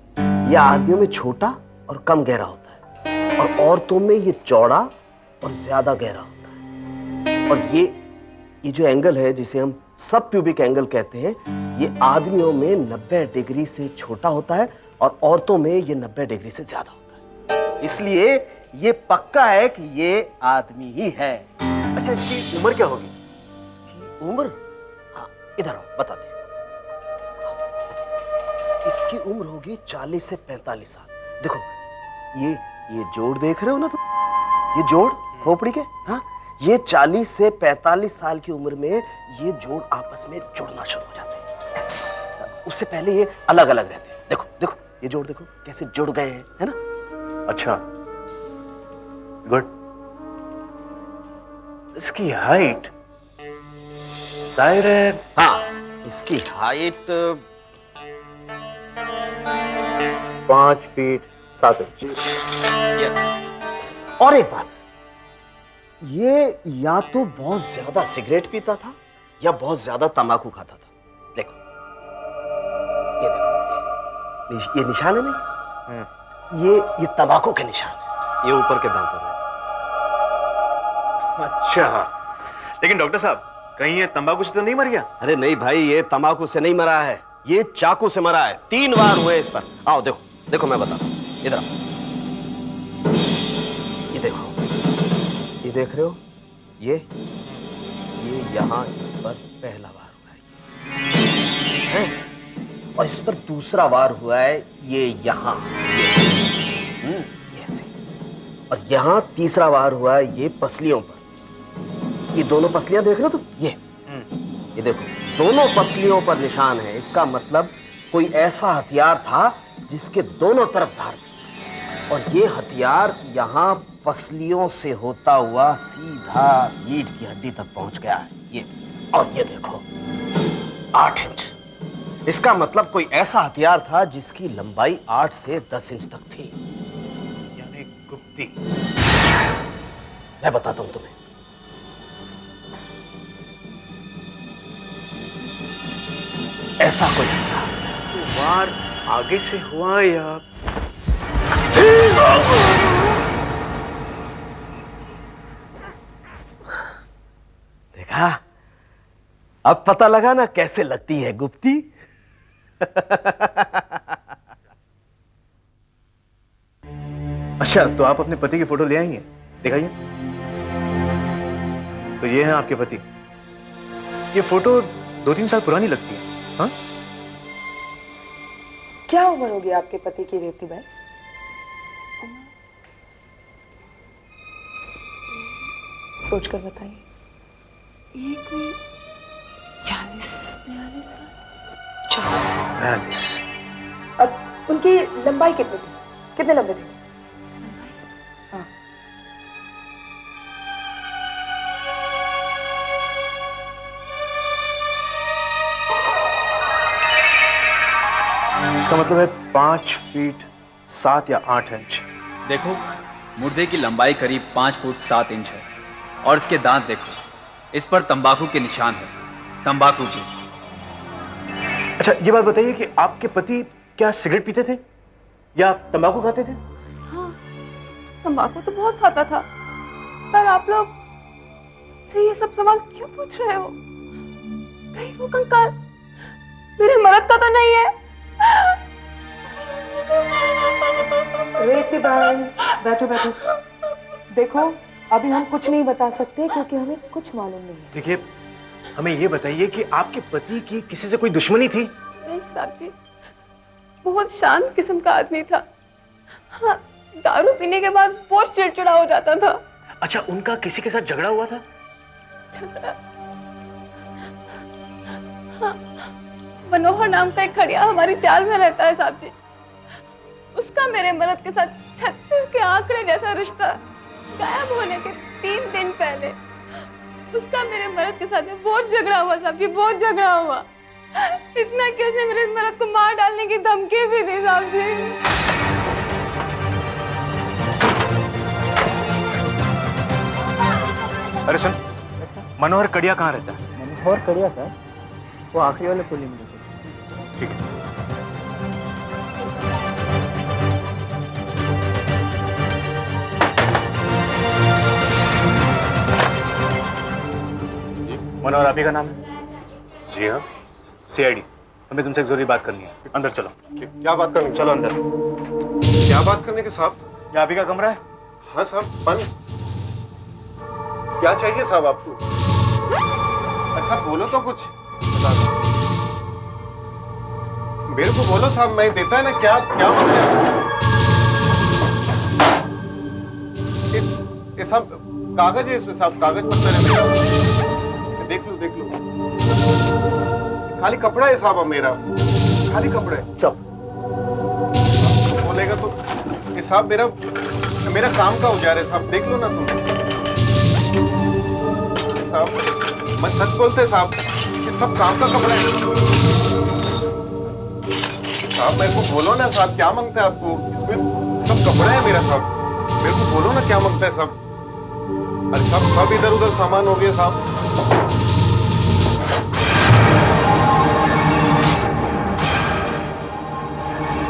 ये आदमियों में छोटा और कम गहरा होता है, और औरतों में ये चौड़ा और ज्यादा गहरा होता है। और ये जो एंगल है, जिसे हम सब प्यूबिक एंगल कहते हैं, ये आदमियों में 90 डिग्री से छोटा होता है और औरतों में ये 90 डिग्री से ज्यादा होता है। इसलिए ये पक्का है कि ये आदमी ही है। अच्छा, इसकी उम्र क्या होगी? इसकी उम्र? हाँ, इधर आओ, बताते हैं। इसकी उम्र होगी 40 से 45 साल। देखो, ये जोड़ देख रहे हो ना तुम? ये जोड़ खोपड़ी के, हाँ, ये 40 से 45 साल की उम्र में ये जोड़ आपस में जुड़ना शुरू हो जाते हैं। उससे पहले ये अलग अलग रहते हैं। देखो देखो, ये जोड़ देखो कैसे जुड़ गए हैं, है ना? अच्छा, गुड। इसकी हाइट जाहिर है, हाँ, इसकी हाइट 5 फीट 7 इंच। यस। और एक बात, ये या तो बहुत ज्यादा सिगरेट पीता था या बहुत ज्यादा तंबाकू खाता था। देखो, ये देखो, ये निशान है नहीं? ये तंबाकू के निशान है, ये ऊपर के दांतों में। अच्छा, लेकिन डॉक्टर साहब, कहीं ये तंबाकू से तो नहीं मर गया? अरे नहीं भाई, ये तंबाकू से नहीं मरा है, ये चाकू से मरा है। 3 वार हुए इस पर। आओ देखो, देखो मैं बताता हूं, इधर आओ। ये देखो, ये देख रहे हो? ये यहां इस पर पहला वार हुआ है, और इस पर दूसरा वार हुआ है ये यहां, ये ऐसे, और यहां तीसरा वार हुआ है ये पसलियों पर। ये दोनों पसलियां देख रहे हो तुम? ये देखो, दोनों पसलियों पर निशान है। इसका मतलब कोई ऐसा हथियार था जिसके दोनों तरफ धार थी, और ये हथियार यहां पसलियों से होता हुआ सीधा रीढ़ की हड्डी तक पहुंच गया है। ये, और ये देखो 8 इंच। इसका मतलब कोई ऐसा हथियार था जिसकी लंबाई 8 से 10 इंच तक थी, यानी गुप्ती। मैं बताता हूं तुम्हें। ऐसा कोई वार आगे से हुआ या देखा? अब पता लगा ना कैसे लगती है गुप्ती? अच्छा, तो आप अपने पति की फोटो ले आएंगे? दिखाइए। तो ये है आपके पति। ये फोटो 2-3 साल पुरानी लगती है। हाँ? क्या उम्र होगी आपके पति की रेवती भाई? सोच कर बताइए। ये कोई 40-42 साल। 42। अब उनकी लंबाई कितनी थी? कितने लंबे थे? हाँ। इसका मतलब है 5 फीट 7 या 8 इंच। देखो, मुर्दे की लंबाई करीब 5 फुट 7 इंच है, और इसके दांत देखो, इस पर तंबाकू के निशान है, तंबाकू की। अच्छा, ये बात बताइए कि आपके पति क्या सिगरेट पीते थे या तंबाकू खाते थे? हाँ, तंबाकू तो बहुत खाता था, पर आप लोग से ये सब सवाल क्यों पूछ रहे हो? कहीं वो कंकाल मेरे मर्द का तो नहीं है? रेवती भाई, बैठो बैठो। देखो, अभी हम कुछ नहीं बता सकते क्योंकि हमें कुछ मालूम नहीं है। देखिए, हमें ये बताइए कि आपके पति की किसी से कोई दुश्मनी थी? नहीं साहब जी, बहुत शांत किस्म का आदमी था। हाँ, दारू पीने के बाद बहुत चिड़चिड़ा हो जाता था। अच्छा, उनका किसी के साथ झगड़ा हुआ था? झगड़ा? हाँ, मनोहर नाम का एक खड़िया हमारी चाल में रहता है साहब जी। उसका मेरे मर्द के साथ 36 के आंकड़े जैसा रिश्ता गायब होने के 3 दिन पहले उसका मेरे मर्द के साथ बहुत झगड़ा हुआ साहब जी, बहुत झगड़ा हुआ। इतना कि उसने मेरे मर्द को मार डालने की धमकी भी दी साहब जी। अरे सुन, मनोहर कड़िया कहाँ रहता है? मनोहर कड़िया सर, वो आखिरी वाले पुलिंग में। ठीक है। मनोहर आप ही का नाम है? जी हाँ। सीआईडी, हमें तुमसे एक जरूरी बात करनी है। अंदर चलो। क्या बात करनी? चलो अंदर। क्या बात करने के साहब? ये आप ही का कमरा है? हाँ साहब, बंद। क्या चाहिए साहब आपको? अरे साहब बोलो तो कुछ। मेरे को बोलो साहब, मैं देता है ना। क्या क्या मांगते हैं? ये साहब कागज है इसमें साहब, कागज पत्तर है मेरा। देख लो देख लो। खाली कपड़ा है साहब, अब मेरा खाली कपड़ा है। चुप। बोलेगा तो ये साहब मेरा काम का औजार है साहब, देख लो ना तुम। साहब मैं सच बोलते साहब, ये सब काम का कपड़ा है साहब। मेरे को बोलो ना साहब, क्या मांगता है आपको? इसमें सब कपड़ा है मेरा साहब, मेरे को बोलो ना क्या मांगता है साहब। अरे साहब सब इधर उधर सामान हो गया साहब।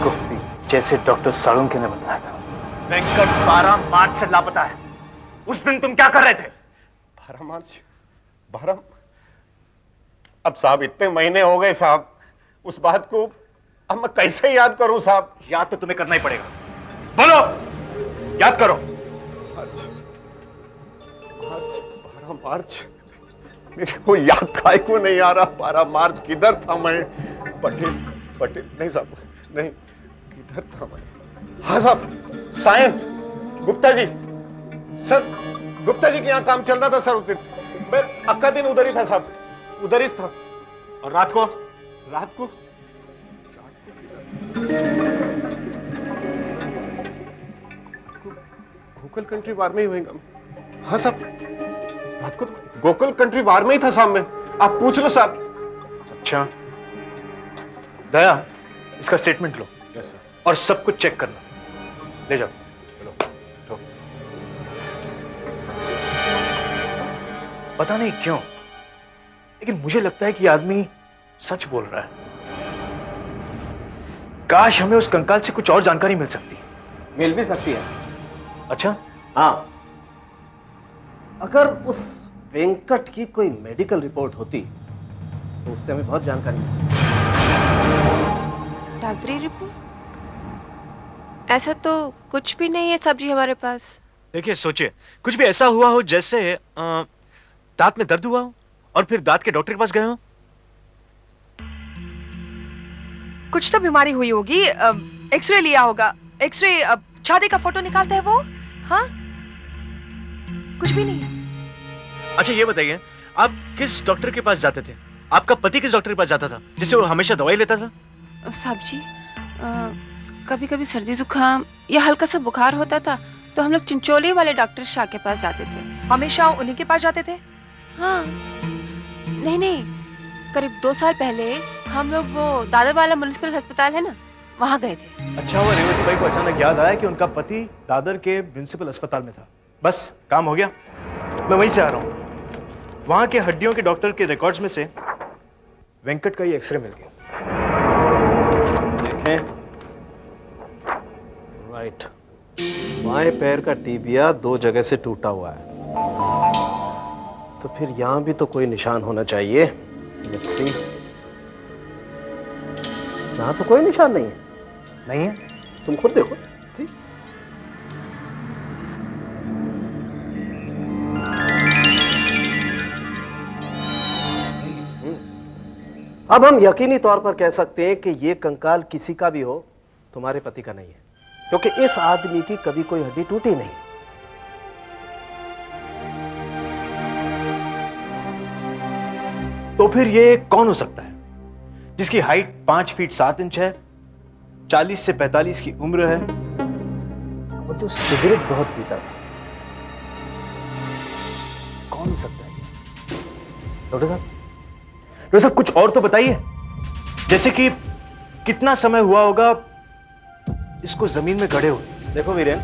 गुप्ती, जैसे डॉक्टर साळुंखे ने बताया था, वेंकट 12 मार्च से लापता है। उस दिन तुम क्या कर रहे थे? 12 मार्च? 12? अब साहब इतने महीने हो गए साहब, उस बात को अब मैं कैसे याद करूं साहब? याद तो तुम्हें करना ही पड़ेगा। बोलो, याद करो। मार्च 12 मार्च, मेरे को याद काय को नहीं आ रहा। 12 मार्च किधर था मैं? पटेल नहीं साहब, नहीं, किधर था मैं? हाँ साहब, सायन गुप्ता जी, सर गुप्ता जी के यहाँ काम चल रहा था सर उस दिन। मैं अक्का दिन उधर ही था साहब, उधर ही था। और रात को? रात को गोकुल कंट्री वार में ही होएगा। हाँ साहब, रात को तो गोकुल कंट्री वार में ही था साहब मैं। आप पूछ लो साहब। अच्छा दया, इसका स्टेटमेंट लो। Yes sir. और सब कुछ चेक करना। ले जाओ। चलो। पता नहीं क्यों, लेकिन मुझे लगता है कि आदमी सच बोल रहा है। काश हमें उस कंकाल से कुछ और जानकारी मिल सकती। मिल भी सकती है। अच्छा? हाँ, अगर उस वेंकट की कोई मेडिकल रिपोर्ट होती तो उससे हमें बहुत जानकारी मिल सकती। डॉक्टरी रिपोर्ट? ऐसा तो कुछ भी नहीं है साहब जी हमारे पास। देखिए, सोचिए कुछ भी ऐसा हुआ हो जैसे दांत में दर्द हुआ हो और फिर दांत के डॉक्टर के पास गए हो। कुछ तो बीमारी हुई होगी, एक्सरे लिया होगा। एक्सरे, छाती का फोटो निकालते हैं वो। हाँ, कुछ भी नहीं। अच्छा ये बताइए, आप किस डॉक्टर के पास जाते थे? आपका पति किस डॉक्टर के पास जाता था जिससे वो हमेशा दवाई लेता था? साहब जी, कभी कभी सर्दी जुकाम या हल्का सा बुखार होता था तो हम लोग चिंचोली वाले डॉक्टर शाह के पास जाते थे। हमेशा उन्हीं के पास जाते थे? हाँ, नहीं, करीब 2 साल पहले हम लोग वो दादर वाला म्युनिसिपल अस्पताल है ना, वहाँ गए थे। अच्छा, वो रेवती भाई को अचानक याद आया कि उनका पति दादर के म्युनिसिपल अस्पताल में था। बस काम हो गया। मैं वहीं से आ रहा हूँ। वहां के हड्डियों के डॉक्टर के रिकॉर्ड्स में से वेंकट का ये एक्सरे मिल गया। देखें, राइट, बाएं पैर का टीबिया 2 जगह से टूटा हुआ है, तो फिर यहां भी तो कोई निशान होना चाहिए। Let's see. यहां तो कोई निशान नहीं है। नहीं है? तुम खुद देखो। जी। अब हम यकीनी तौर पर कह सकते हैं कि ये कंकाल किसी का भी हो, तुम्हारे पति का नहीं है, क्योंकि इस आदमी की कभी कोई हड्डी टूटी नहीं। तो फिर ये कौन हो सकता है? जिसकी हाइट 5 फीट 7 इंच है, 40 से 45 की उम्र है और जो सिगरेट बहुत पीता था। कौन हो सकता है? डॉक्टर साहब कुछ और तो बताइए, जैसे कि कितना समय हुआ होगा इसको जमीन में गड़े हुए। देखो वीरेन,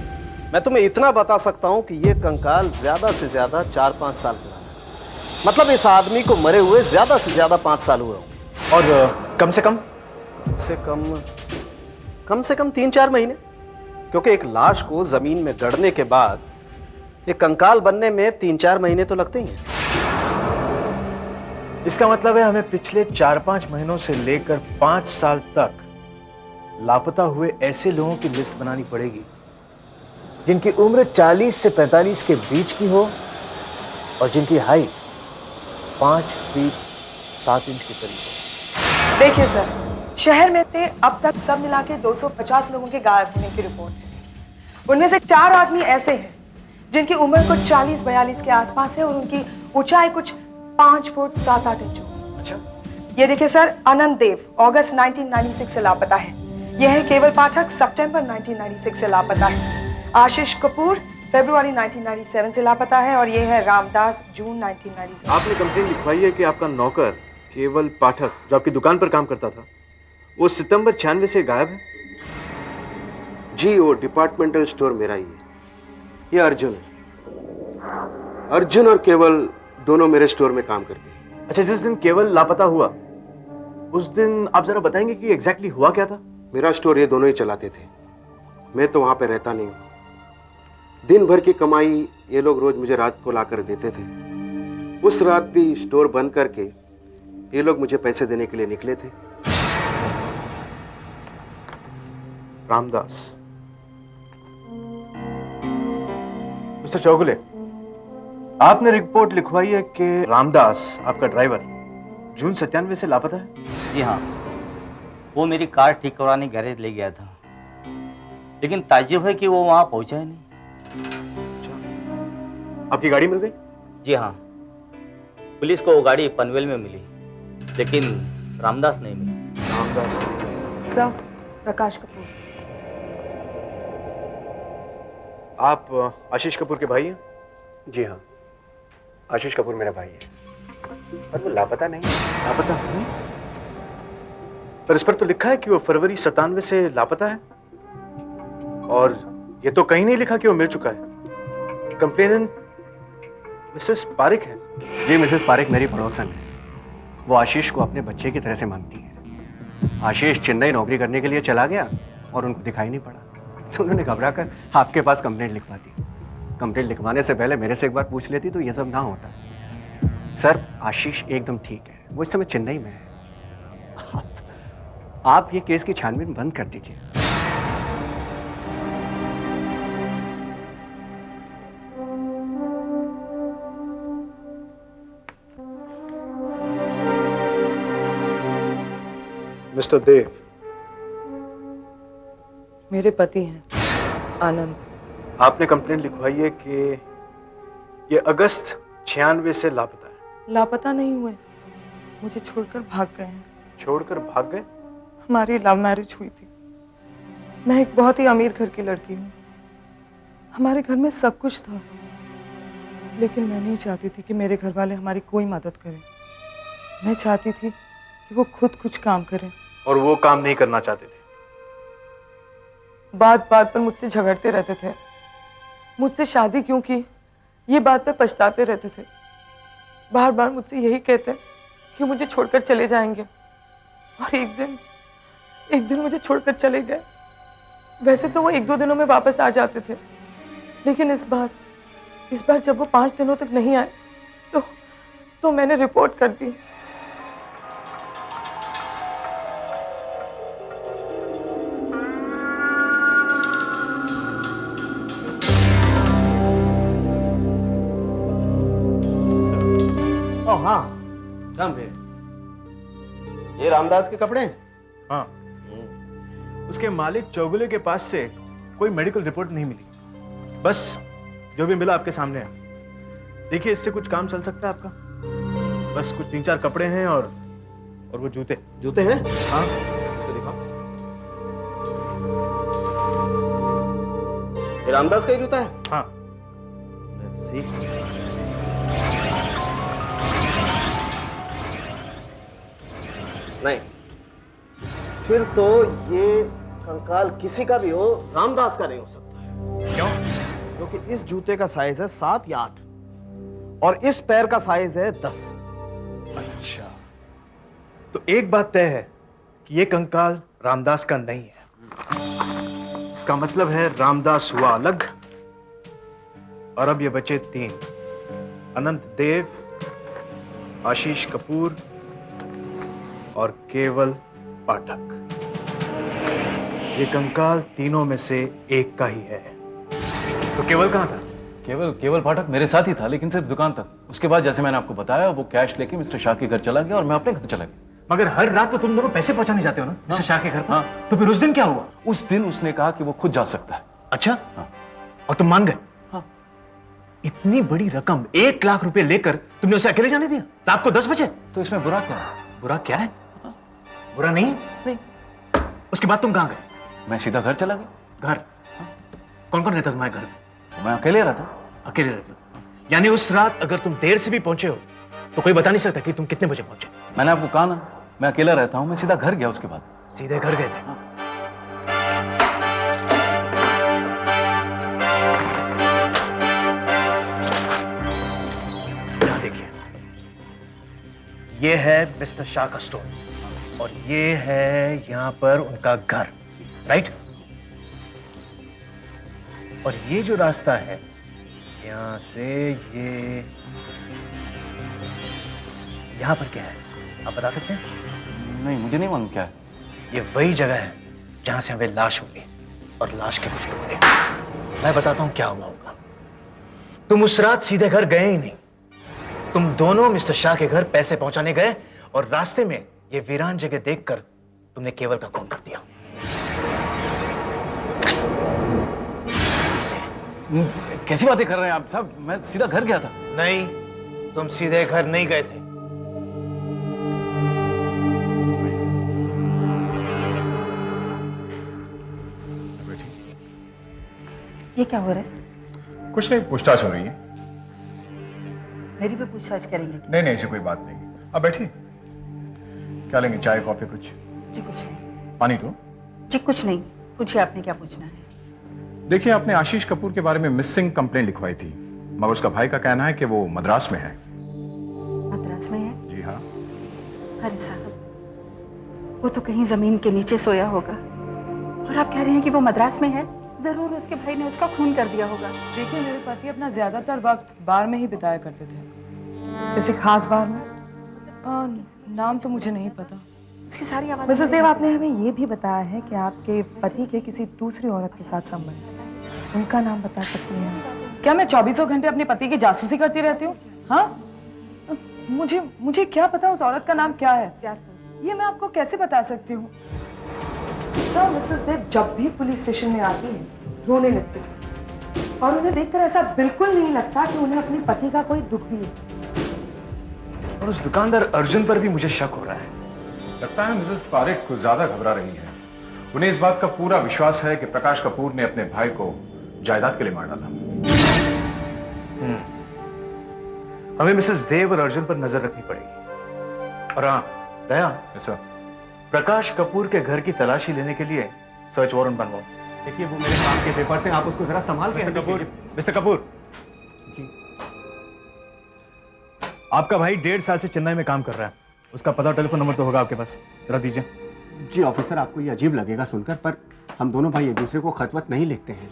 मैं तुम्हें इतना बता सकता हूं कि यह कंकाल ज्यादा से ज्यादा 4-5 साल पुराना है। मतलब इस आदमी को मरे हुए ज्यादा से ज्यादा 5 साल हुए होंगे। और कम से कम 3-4 महीने, क्योंकि एक लाश को जमीन में गड़ने के बाद एक कंकाल बनने में 3-4 महीने तो लगते ही हैं। इसका मतलब है हमें पिछले 4-5 महीनों से लेकर 5 साल तक लापता हुए ऐसे लोगों की लिस्ट बनानी पड़ेगी जिनकी उम्र 40 से 45 के बीच की हो और जिनकी हाइट 5 फीट 7 इंच के करीब हो। देखिए सर, शहर में से अब तक सब मिला के 250 लोगों के गायब होने की रिपोर्ट है। उनमें से 4 आदमी ऐसे हैं जिनकी उम्र कुछ 40-42 के आसपास है और उनकी ऊंचाई कुछ 5 फुट 7-8 इंच हो। अच्छा, ये देखिए सर, अनंत देव अगस्त 1996 से लापता है। यह है केवल पाठक, सितंबर 1996 से लापता है। आशीष कपूर फरवरी 1997 से लापता है और ये है रामदास, जून 1997। आपने कंप्लेंट लिखवाई है कि आपका नौकर केवल पाठक, जो आपकी दुकान पर काम करता था, वो सितंबर 96 से गायब है। जी, वो डिपार्टमेंटल स्टोर मेरा ही है। ये अर्जुन है। अर्जुन और केवल दोनों मेरे स्टोर में काम करते हैं। अच्छा, जिस दिन केवल लापता हुआ उस दिन आप जरा बताएंगे कि एग्जैक्टली हुआ क्या था? मेरा स्टोर ये दोनों ही चलाते थे, मैं तो वहां पे रहता नहीं हूँ। दिन भर की कमाई ये लोग रोज मुझे रात को लाकर देते थे। उस रात भी स्टोर बंद करके ये लोग मुझे पैसे देने के लिए निकले थे। रामदास, मिस्टर चौगुले, आपने रिपोर्ट लिखवाई है कि रामदास, आपका ड्राइवर, जून 97 से लापता है। जी हाँ, वो मेरी कार ठीक करवाने गैरेज ले गया था, लेकिन ताज्जुब है कि वो वहां पहुंचा ही नहीं। आपकी गाड़ी मिल गई? जी हाँ, पुलिस को वो गाड़ी पनवेल में मिली, लेकिन रामदास नहीं मिला। रामदास सर, प्रकाश कपूर। आप आशीष कपूर के भाई हैं? जी हाँ, आशीष कपूर मेरा भाई है, पर वो लापता नहीं। लापता नहीं? पर इस पर तो लिखा है कि वो फरवरी 97 से लापता है, और ये तो कहीं नहीं लिखा कि वो मिल चुका है। कंप्लेनेंट मिसेस पारिक है। जी, मिसेस पारिक मेरी पड़ोसन है। वो आशीष को अपने बच्चे की तरह से मानती है। आशीष चेन्नई नौकरी करने के लिए चला गया और उनको दिखाई नहीं पड़ा, तो उन्होंने घबरा कर आपके पास कंप्लेंट लिखवा दी। कंप्लेंट लिखवाने से पहले मेरे से एक बार पूछ लेती तो ये सब ना होता। सर, आशीष एकदम ठीक है, वो इस समय चेन्नई में है। आप ये केस की छानबीन बंद कर दीजिए। मिस्टर देव, मेरे पति हैं, आनंद। आपने कंप्लेंट लिखवाई है कि ये अगस्त 96 से लापता है। लापता नहीं हुए, मुझे छोड़कर भाग गए हैं। छोड़कर भाग गए? हमारी लव मैरिज हुई थी। मैं एक बहुत ही अमीर घर की लड़की हूँ। हमारे घर में सब कुछ था, लेकिन मैं नहीं चाहती थी कि मेरे घर वाले हमारी कोई मदद करें। मैं चाहती थी कि वो खुद कुछ काम करें, और वो काम नहीं करना चाहते थे। बात बात पर मुझसे झगड़ते रहते थे। मुझसे शादी क्यों की ये बात पे पछताते रहते थे। बार बार मुझसे यही कहते कि मुझे छोड़कर चले जाएंगे, और एक दिन मुझे छोड़कर चले गए। वैसे तो वो 1-2 दिनों में वापस आ जाते थे, लेकिन इस बार जब वो 5 दिनों तक नहीं आए तो मैंने रिपोर्ट कर दी। हाँ, ये रामदास के कपड़े हैं? हाँ। उसके मालिक चौगुले के पास से कोई मेडिकल रिपोर्ट नहीं मिली। बस जो भी मिला आपके सामने है। देखिए, इससे कुछ काम चल सकता है आपका। बस कुछ 3-4 कपड़े हैं और और वो जूते। जूते हैं? हाँ। इसको दिखाओ। ये रामदास का ही जूता है? हाँ। Let's see. नहीं, फिर तो ये कंकाल किसी का भी हो, रामदास का नहीं हो सकता है। क्यों? क्योंकि इस जूते का साइज है 7 या 8 और इस पैर का साइज है 10। अच्छा, तो एक बात तय है कि ये कंकाल रामदास का नहीं है। इसका मतलब है रामदास हुआ अलग और अब ये बचे 3, अनंत देव, आशीष कपूर और केवल पाठक। ये कंकाल तीनों में से एक का ही है। तो केवल कहाँ था? केवल पाठक मेरे साथ ही था, लेकिन सिर्फ दुकान तक। उसके बाद जैसे मैंने आपको बताया, वो कैश लेके मिस्टर शाह के घर चला गया और मैं अपने घर चला गया। मगर हर रात तो तुम दोनों पैसे पहुंचाने जाते हो ना मिस्टर शाह के घर पर? हाँ। तो फिर उस दिन क्या हुआ? उस दिन उसने कहा कि वो खुद जा सकता है। अच्छा? हाँ। और तुम मान गए? हाँ। इतनी बड़ी रकम 1 लाख रुपए लेकर तुमने उसे अकेले जाने दिया? रात को 10 बजे? तो इसमें बुरा क्या है? बुरा क्या है? हाँ। बुरा नहीं है? नहीं। उसके बाद तुम कहां गए? मैं सीधा घर चला गया। घर? कौन कौन रहता तुम्हारे घर में? मैं अकेले रहता। अकेले रहते हो? यानी उस रात अगर तुम देर से भी पहुंचे हो तो कोई बता नहीं सकता कि तुम कितने बजे पहुंचे? मैंने आपको कहा ना, मैं अकेला रहता हूं। मैं सीधा घर गया। उसके बाद सीधे घर गए थे? यहां देखिए, ये है मिस्टर शाह का स्टोर और ये है यहां पर उनका घर, राइट? और ये जो रास्ता है यहां से ये यहां पर क्या है आप बता सकते हैं? नहीं, मुझे नहीं मालूम क्या है। ये वही जगह है जहां से हमें लाश मिली और लाश के कुछ टुकड़े। मैं बताता हूं क्या हुआ होगा। तुम उस रात सीधे घर गए ही नहीं। तुम दोनों मिस्टर शाह के घर पैसे पहुंचाने गए और रास्ते में ये वीरान जगह देखकर तुमने केवल का खून कर दिया। कैसी बातें कर रहे हैं आप साहब? मैं सीधा घर गया था। नहीं, तुम सीधे घर नहीं गए थे। ये क्या हो रहा है? कुछ नहीं, पूछताछ हो रही है। मेरी भी पूछताछ करेंगे? नहीं, ऐसी कोई बात नहीं। अब बैठिए। क्या लेंगे, चाय कॉफी कुछ? जी कुछ नहीं। पानी तो? जी कुछ नहीं। पूछिए, आपने क्या पूछना है? देखिए, आपने आशीष कपूर के बारे में मिसिंग कंप्लेंट लिखवाई थी, मगर उसका भाई का कहना है कि वो मद्रास में है। मद्रास में है? जी हाँ। अरे साहब, वो तो कहीं जमीन के नीचे सोया होगा और आप कह रहे हैं कि वो मद्रास में है? जरूर उसके भाई ने उसका खून कर दिया होगा। देखिए, मेरे पति अपना ज्यादातर वक्त बार में ही बिताया करते थे। किसी खास बार में? नाम तो मुझे नहीं पता। उसकी सारी आवाज़। मिसेस देव, आपने हमें ये भी बताया है कि आपके पति के किसी दूसरी औरत के साथ संबंध है। उनका नाम बता सकती हैं? क्या मैं 24 घंटे अपने पति की जासूसी करती रहती हूँ? हाँ, मुझे क्या पता उस औरत का नाम क्या है? ये मैं आपको कैसे बता सकती हूँ? सर, मिसेस देव जब भी पुलिस स्टेशन में आती है रोने लगती है और उन्हें देखकर ऐसा बिल्कुल नहीं लगता कि उन्हें अपने पति का कोई दुख भी है। और उस दुकानदार अर्जुन पर भी मुझे शक हो रहा है। लगता है मिसेस पारेख कुछ ज्यादा घबरा रही है। उन्हें इस बात का पूरा विश्वास है कि प्रकाश कपूर ने अपने भाई को जायदाद के लिए मार डाला। हमें मिसेस देव और अर्जुन पर नजर रखनी पड़ेगी। और हाँ दया, प्रकाश कपूर के घर की तलाशी लेने के लिए सर्च वारंट बनवाओ। देखिए, वो मेरे काम के पेपर से, आप उसको जरा संभाल के। मिस्टर कपूर जी, आपका भाई 1.5 साल से चेन्नई में काम कर रहा है। उसका पता और टेलीफोन नंबर तो होगा आपके पास, जरा दीजिए। जी ऑफिसर, आपको ये अजीब लगेगा सुनकर, पर हम दोनों भाई एक दूसरे को खत वत नहीं लिखते हैं।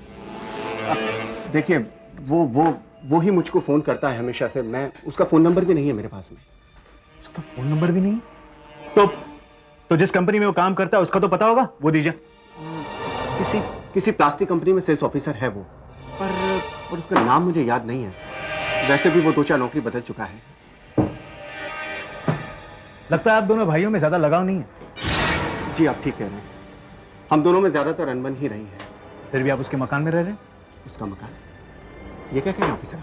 देखिए, वो ही मुझको फोन करता है हमेशा से। मैं उसका फोन नंबर भी नहीं है मेरे पास में। उसका फोन नंबर भी नहीं? तो जिस कंपनी में वो काम करता है उसका तो पता होगा, वो दीजिए। किसी प्लास्टिक कंपनी में सेल्स ऑफिसर है वो, पर उसका नाम मुझे याद नहीं है। वैसे भी वो 2-4 नौकरी बदल चुका है। लगता है आप दोनों भाइयों में ज्यादा लगाव नहीं है। जी आप ठीक कह रहे हैं, हम दोनों में ज्यादातर अनबन ही रही है। फिर भी आप उसके मकान में रह रहे हैं? उसका मकान? ये क्या कह रहे हैं ऑफिसर?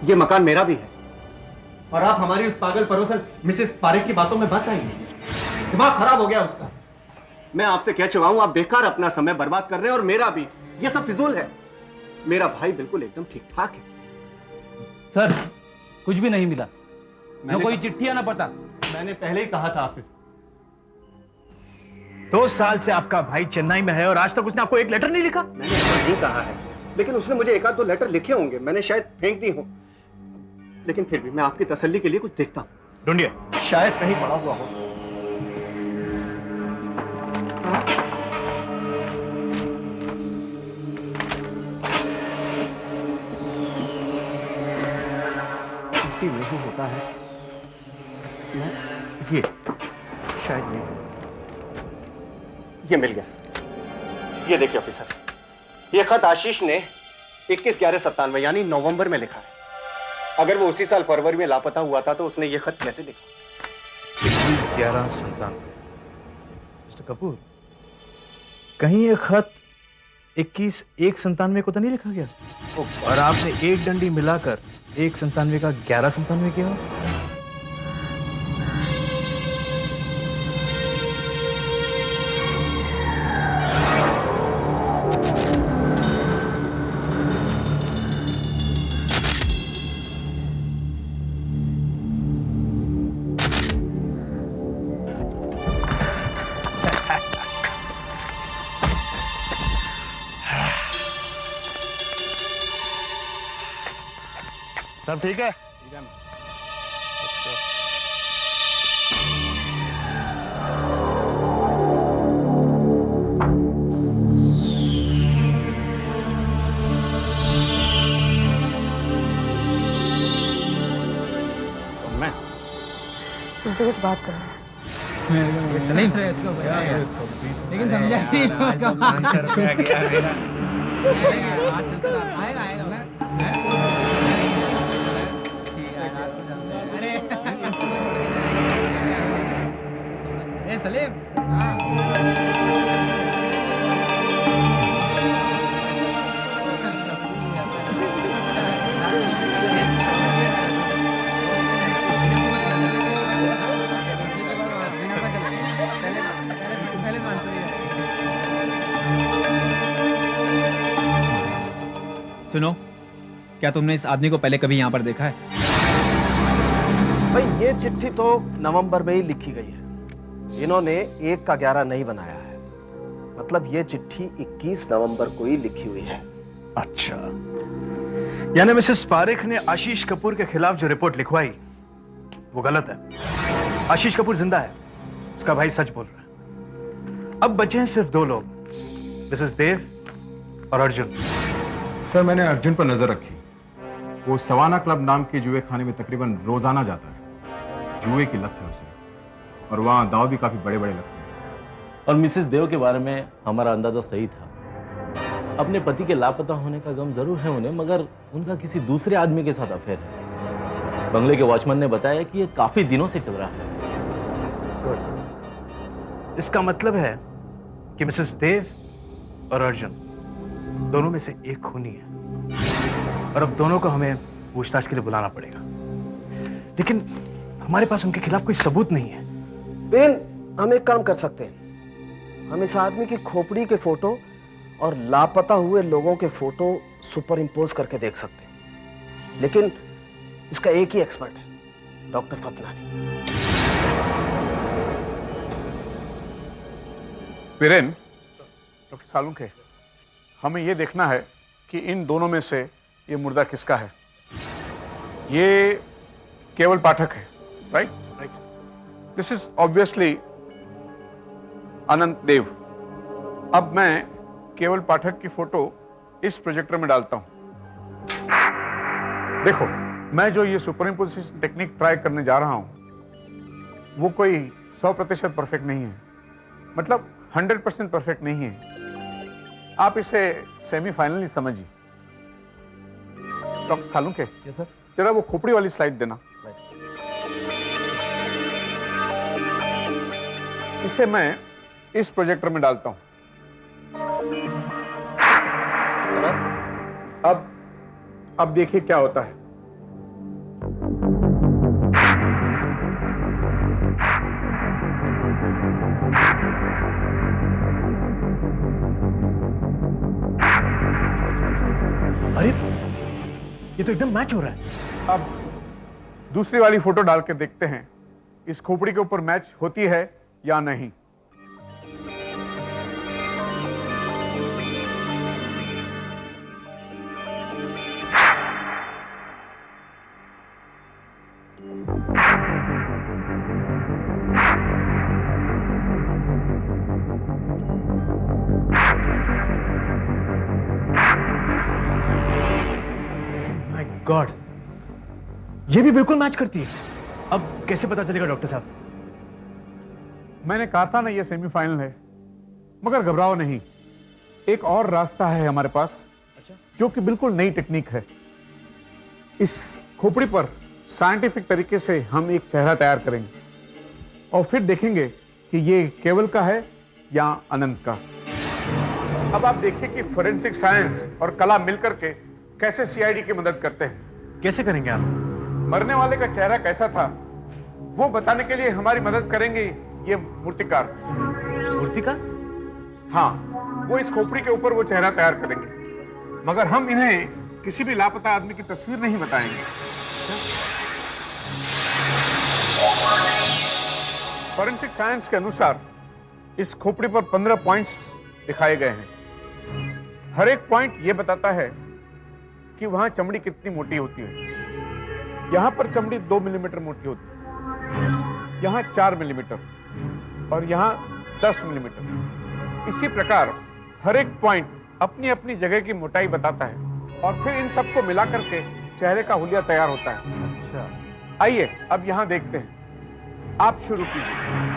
ये मकान मेरा भी है और आप हमारी उस पागल पड़ोसन मिसेस पारेख की बातों में बात आएंगे। दिमाग खराब हो गया उसका। मैं आपसे कह चुका हूं, आप बेकार अपना समय बर्बाद कर रहे हैं और मेरा भी। ये सब फिजूल है। मेरा भाई बिल्कुल एकदम ठीक ठाक है। सर कुछ भी नहीं मिला, न मैंने कोई चिट्ठी ना पता। मैंने पहले ही कहा था आपसे। 2 साल से आपका भाई चेन्नई में है और आज तक उसने आपको एक लेटर नहीं लिखा। मैंने ऐसा नहीं कहा है, लेकिन उसने मुझे 1-2 लेटर लिखे होंगे, मैंने शायद फेंक दी हो। लेकिन फिर भी मैं आपकी तसल्ली के लिए कुछ देखता हूं। ढूंढिए, शायद कहीं पड़ा हुआ हो। इसी वजह होता है। ये शायद नहीं, ये मिल गया। ये देखिए ऑफिसर, ये खत आशीष ने 21/11/97 यानी नवंबर में लिखा है। अगर वो उसी साल फरवरी में लापता हुआ था तो उसने ये खत कैसे लिखा? 21/11/97। मिस्टर कपूर, कहीं ये खत 21/1/97 को तो नहीं लिखा गया? और आपने एक डंडी मिलाकर 1/97 का 11/97 किया? सब ठीक है? मैं तुमसे कुछ बात करना है। ये सलीम है इसको भैया यार, लेकिन समझा नहीं। 500 रुपया गया मेरा। आज चलता रहा, आएगा आएगा ना। अरे सलीम, सुनो, क्या तुमने इस आदमी को पहले कभी यहाँ पर देखा है? भाई ये चिट्ठी तो नवंबर में ही लिखी गई है। इन्होंने 1 का 11 नहीं बनाया है। मतलब ये चिट्ठी 21 नवंबर को ही लिखी हुई है। अच्छा, यानी मिसेस पारेख ने आशीष कपूर के खिलाफ जो रिपोर्ट लिखवाई वो गलत है। आशीष कपूर जिंदा है, उसका भाई सच बोल रहा है। अब बचे हैं सिर्फ 2 लोग, मिसेस देव और अर्जुन। सर मैंने अर्जुन पर नजर रखी। वो सवाना क्लब नाम के जुए खाने में तकरीबन रोजाना जाता है। जुए की लत है उसे, और वहाँ दाव भी काफी बड़े बड़े लगते हैं। और मिसेस देव के बारे में हमारा अंदाजा सही था। अपने पति के लापता होने का गम जरूर है उन्हें, मगर उनका किसी दूसरे आदमी के साथ अफेयर है। बंगले के वॉचमैन ने बताया कि ये काफी दिनों से चल रहा है। गुड, इसका मतलब है कि मिसेस देव और अर्जुन दोनों में से एक खूनी है, और अब दोनों को हमें पूछताछ के लिए बुलाना पड़ेगा। लेकिन हमारे पास उनके खिलाफ कोई सबूत नहीं है। लेकिन हम एक काम कर सकते हैं, हम इस आदमी की खोपड़ी के फोटो और लापता हुए लोगों के फोटो सुपर इम्पोज करके देख सकते हैं। लेकिन इसका एक ही एक्सपर्ट है, डॉक्टर फतनानी। वीरेन, डॉक्टर सालुंखे, हमें यह देखना है कि इन दोनों में से ये मुर्दा किसका है। ये केवल पाठक है, राइट? दिस इज ऑब्वियसली अनंत देव। अब मैं केवल पाठक की फोटो इस प्रोजेक्टर में डालता हूं। देखो, मैं जो ये सुपरइम्पोजिशन टेक्निक ट्राई करने जा रहा हूं वो कोई 100% परफेक्ट नहीं है। मतलब 100% परफेक्ट नहीं है। आप इसे सेमीफाइनल ही समझिए। डॉक्टर सालुंखे, यस सर, जरा वो खोपड़ी वाली स्लाइड देना। इसे मैं इस प्रोजेक्टर में डालता हूं। अब देखिए क्या होता है। ये तो एकदम मैच हो रहा है। अब दूसरी वाली फोटो डाल के देखते हैं इस खोपड़ी के ऊपर मैच होती है या नहीं। माय गॉड, ये भी बिल्कुल मैच करती है। अब कैसे पता चलेगा डॉक्टर साहब? मैंने कहा था ना ये सेमीफाइनल है, मगर घबराओ नहीं, एक और रास्ता है हमारे पास जो कि बिल्कुल नई टेक्निक है। इस खोपड़ी पर साइंटिफिक तरीके से हम एक चेहरा तैयार करेंगे और फिर देखेंगे कि ये केवल का है या अनंत का। अब आप देखिए कि फोरेंसिक साइंस और कला मिलकर के कैसे सीआईडी की मदद करते हैं। कैसे करेंगे आप? मरने वाले का चेहरा कैसा था वो बताने के लिए हमारी मदद करेंगे ये मूर्तिकार। मूर्तिकार? हाँ, वो इस खोपड़ी के ऊपर वो चेहरा तैयार करेंगे, मगर हम इन्हें किसी भी लापता आदमी की तस्वीर नहीं बताएंगे। फोरेंसिक साइंस के अनुसार इस खोपड़ी पर 15 पॉइंट्स दिखाए गए हैं। हर एक पॉइंट ये बताता है कि वहां चमड़ी कितनी मोटी होती है। यहां पर चमड़ी 2 मिलीमीटर मोटी होती है, यहां 4 मिलीमीटर और यहां 10 मिलीमीटर। इसी प्रकार हर एक पॉइंट अपनी अपनी जगह की मोटाई बताता है और फिर इन सबको मिला करके चेहरे का हुलिया तैयार होता है। अच्छा, आइए अब यहां देखते हैं, आप शुरू कीजिए।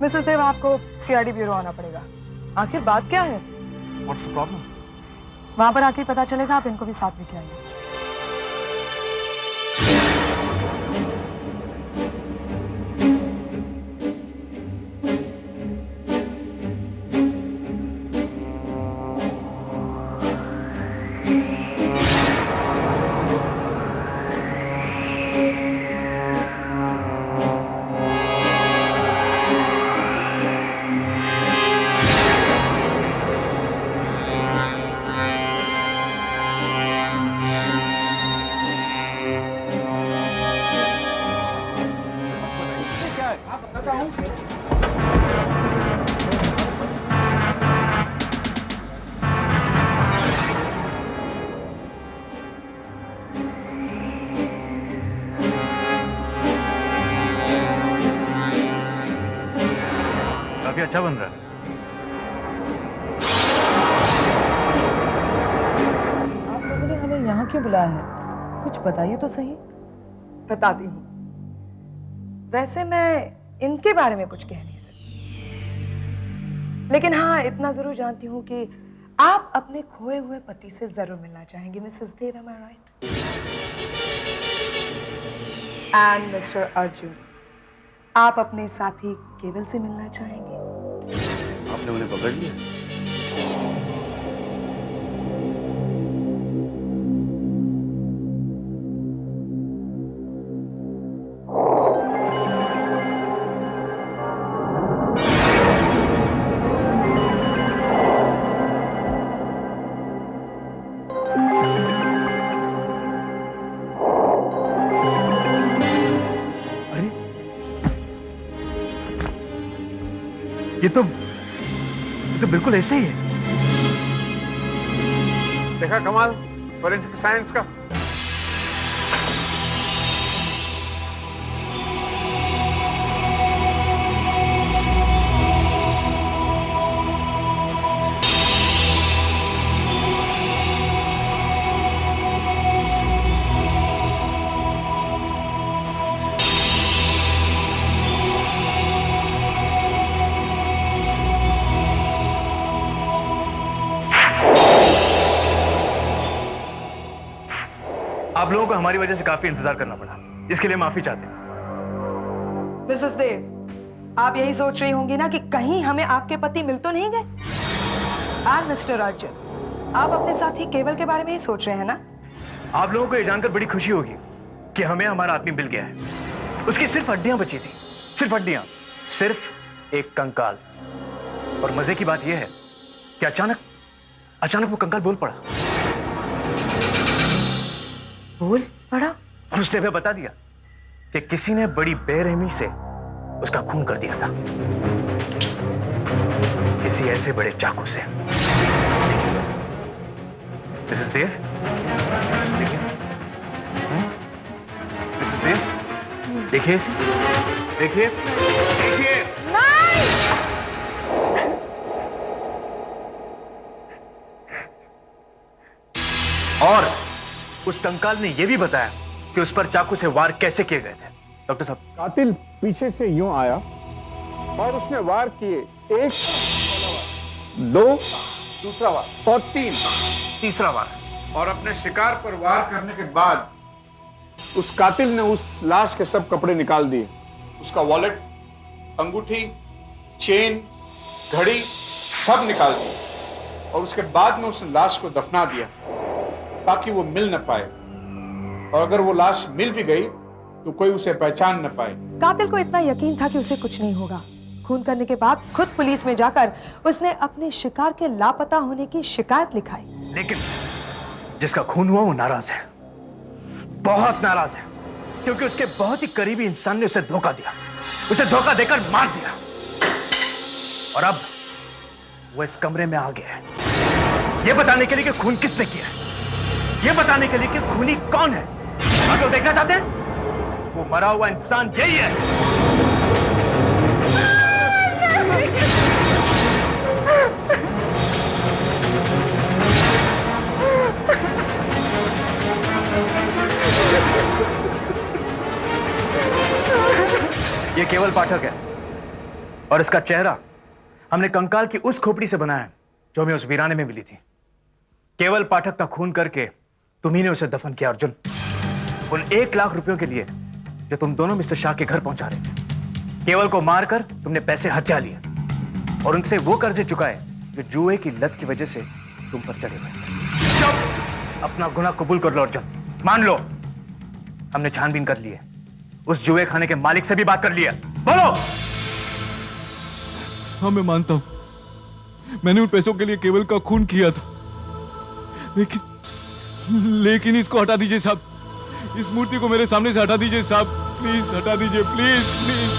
मिसेस देव, आपको सीआईडी ब्यूरो आना पड़ेगा। आखिर बात क्या है? What's the problem? वहां पर आके पता चलेगा। आप इनको भी साथ लेके आइए। काफी अच्छा बन रहा है। आप लोगों ने हमें यहाँ क्यों बुलाया है? कुछ बताइए तो सही। बताती हूँ। वैसे मैं इनके बारे में कुछ कह नहीं सकती, लेकिन हाँ इतना जरूर जानती हूँ कि आप अपने खोए हुए पति से जरूर मिलना चाहेंगे। Missus Dev, am I right? And mister Arjun, आप अपने साथी केवल से मिलना चाहेंगे। आपने उन्हें पकड़ लिया? ये तो बिल्कुल ऐसे ही है। देखा कमाल फोरेंसिक साइंस का। आप लोगों को हमारी वजह से काफी इंतजार करना पड़ा, इसके लिए माफी चाहते हैं। मिसेस देव, आप यही सोच रही होंगी ना कि कहीं हमें आपके पति मिल तो नहीं गए। और मिस्टर अर्जुन, आप अपने साथी केवल के बारे में ही सोच रहे हैं ना? आप लोगों को ये जानकर बड़ी खुशी होगी कि हमें हमारा आदमी मिल गया है। उसकी सिर्फ हड्डियां बची थी, सिर्फ हड्डियां, सिर्फ एक कंकाल। और मजे की बात यह है कि अचानक वो कंकाल बोल पड़ा। बोल पड़ा? और उसने हमें बता दिया कि किसी ने बड़ी बेरहमी से उसका खून कर दिया था, किसी ऐसे बड़े चाकू से। मिसेस देव, देखिए, मिसेस देव, देखिए इसे, देखिए, देखिए। और उस कंकाल ने यह भी बताया कि उस पर चाकू से वार कैसे किए गए थे। डॉक्टर साहब, कातिल पीछे से यूं आया और उसने वार किए, 1, 2, दूसरा वार और 3, तीसरा वार। और अपने शिकार पर वार करने के बाद उस कातिल ने उस लाश के सब कपड़े निकाल दिए। उसका वॉलेट, अंगूठी, चेन, घड़ी सब निकाल दिए और उसके बाद में उस लाश को दफना दिया ताकि वो मिल न पाए, और अगर वो लाश मिल भी गई तो कोई उसे पहचान न पाए। कातिल को इतना यकीन था कि उसे कुछ नहीं होगा। खून करने के बाद खुद पुलिस में जाकर उसने अपने शिकार के लापता होने की शिकायत लिखाई। लेकिन जिसका खून हुआ वो नाराज है, बहुत नाराज है, क्योंकि उसके बहुत ही करीबी इंसान ने उसे धोखा दिया, उसे धोखा देकर मार दिया। और अब वो इस कमरे में आ गया है, ये बताने के लिए कि खून किसने किया है, ये बताने के लिए कि खूनी कौन है। आप लोग देखना चाहते हैं? वो मरा हुआ इंसान यही है। ये केवल पाठक है और इसका चेहरा हमने कंकाल की उस खोपड़ी से बनाया है जो हमें उस वीराने में मिली थी। केवल पाठक का खून करके तुम्ही ने उसे दफन किया अर्जुन। उन 1 लाख रुपयों के लिए जो तुम दोनों मिस्टर शाह के घर पहुंचा रहे थे, केवल को मारकर तुमने पैसे हत्या लिए और उनसे वो कर्जे चुकाए जो जुए की लत की वजह से तुम पर चढ़े हुए। चुप! अपना गुनाह कबूल कर लो अर्जुन, मान लो हमने छानबीन कर ली है, उस जुए खाने के मालिक से भी बात कर लिया। बोलो। हाँ, मैं मानता हूं, मैंने उन पैसों के लिए केवल का खून किया था, लेकिन इसको हटा दीजिए साहब, इस मूर्ति को मेरे सामने से हटा दीजिए साहब, प्लीज हटा दीजिए, प्लीज प्लीज।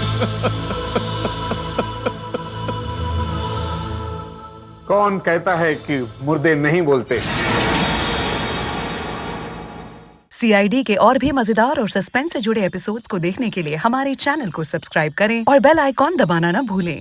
कौन कहता है कि मुर्दे नहीं बोलते? CID के और भी मजेदार और सस्पेंस से जुड़े एपिसोड्स को देखने के लिए हमारे चैनल को सब्सक्राइब करें और बेल आइकॉन दबाना ना भूलें।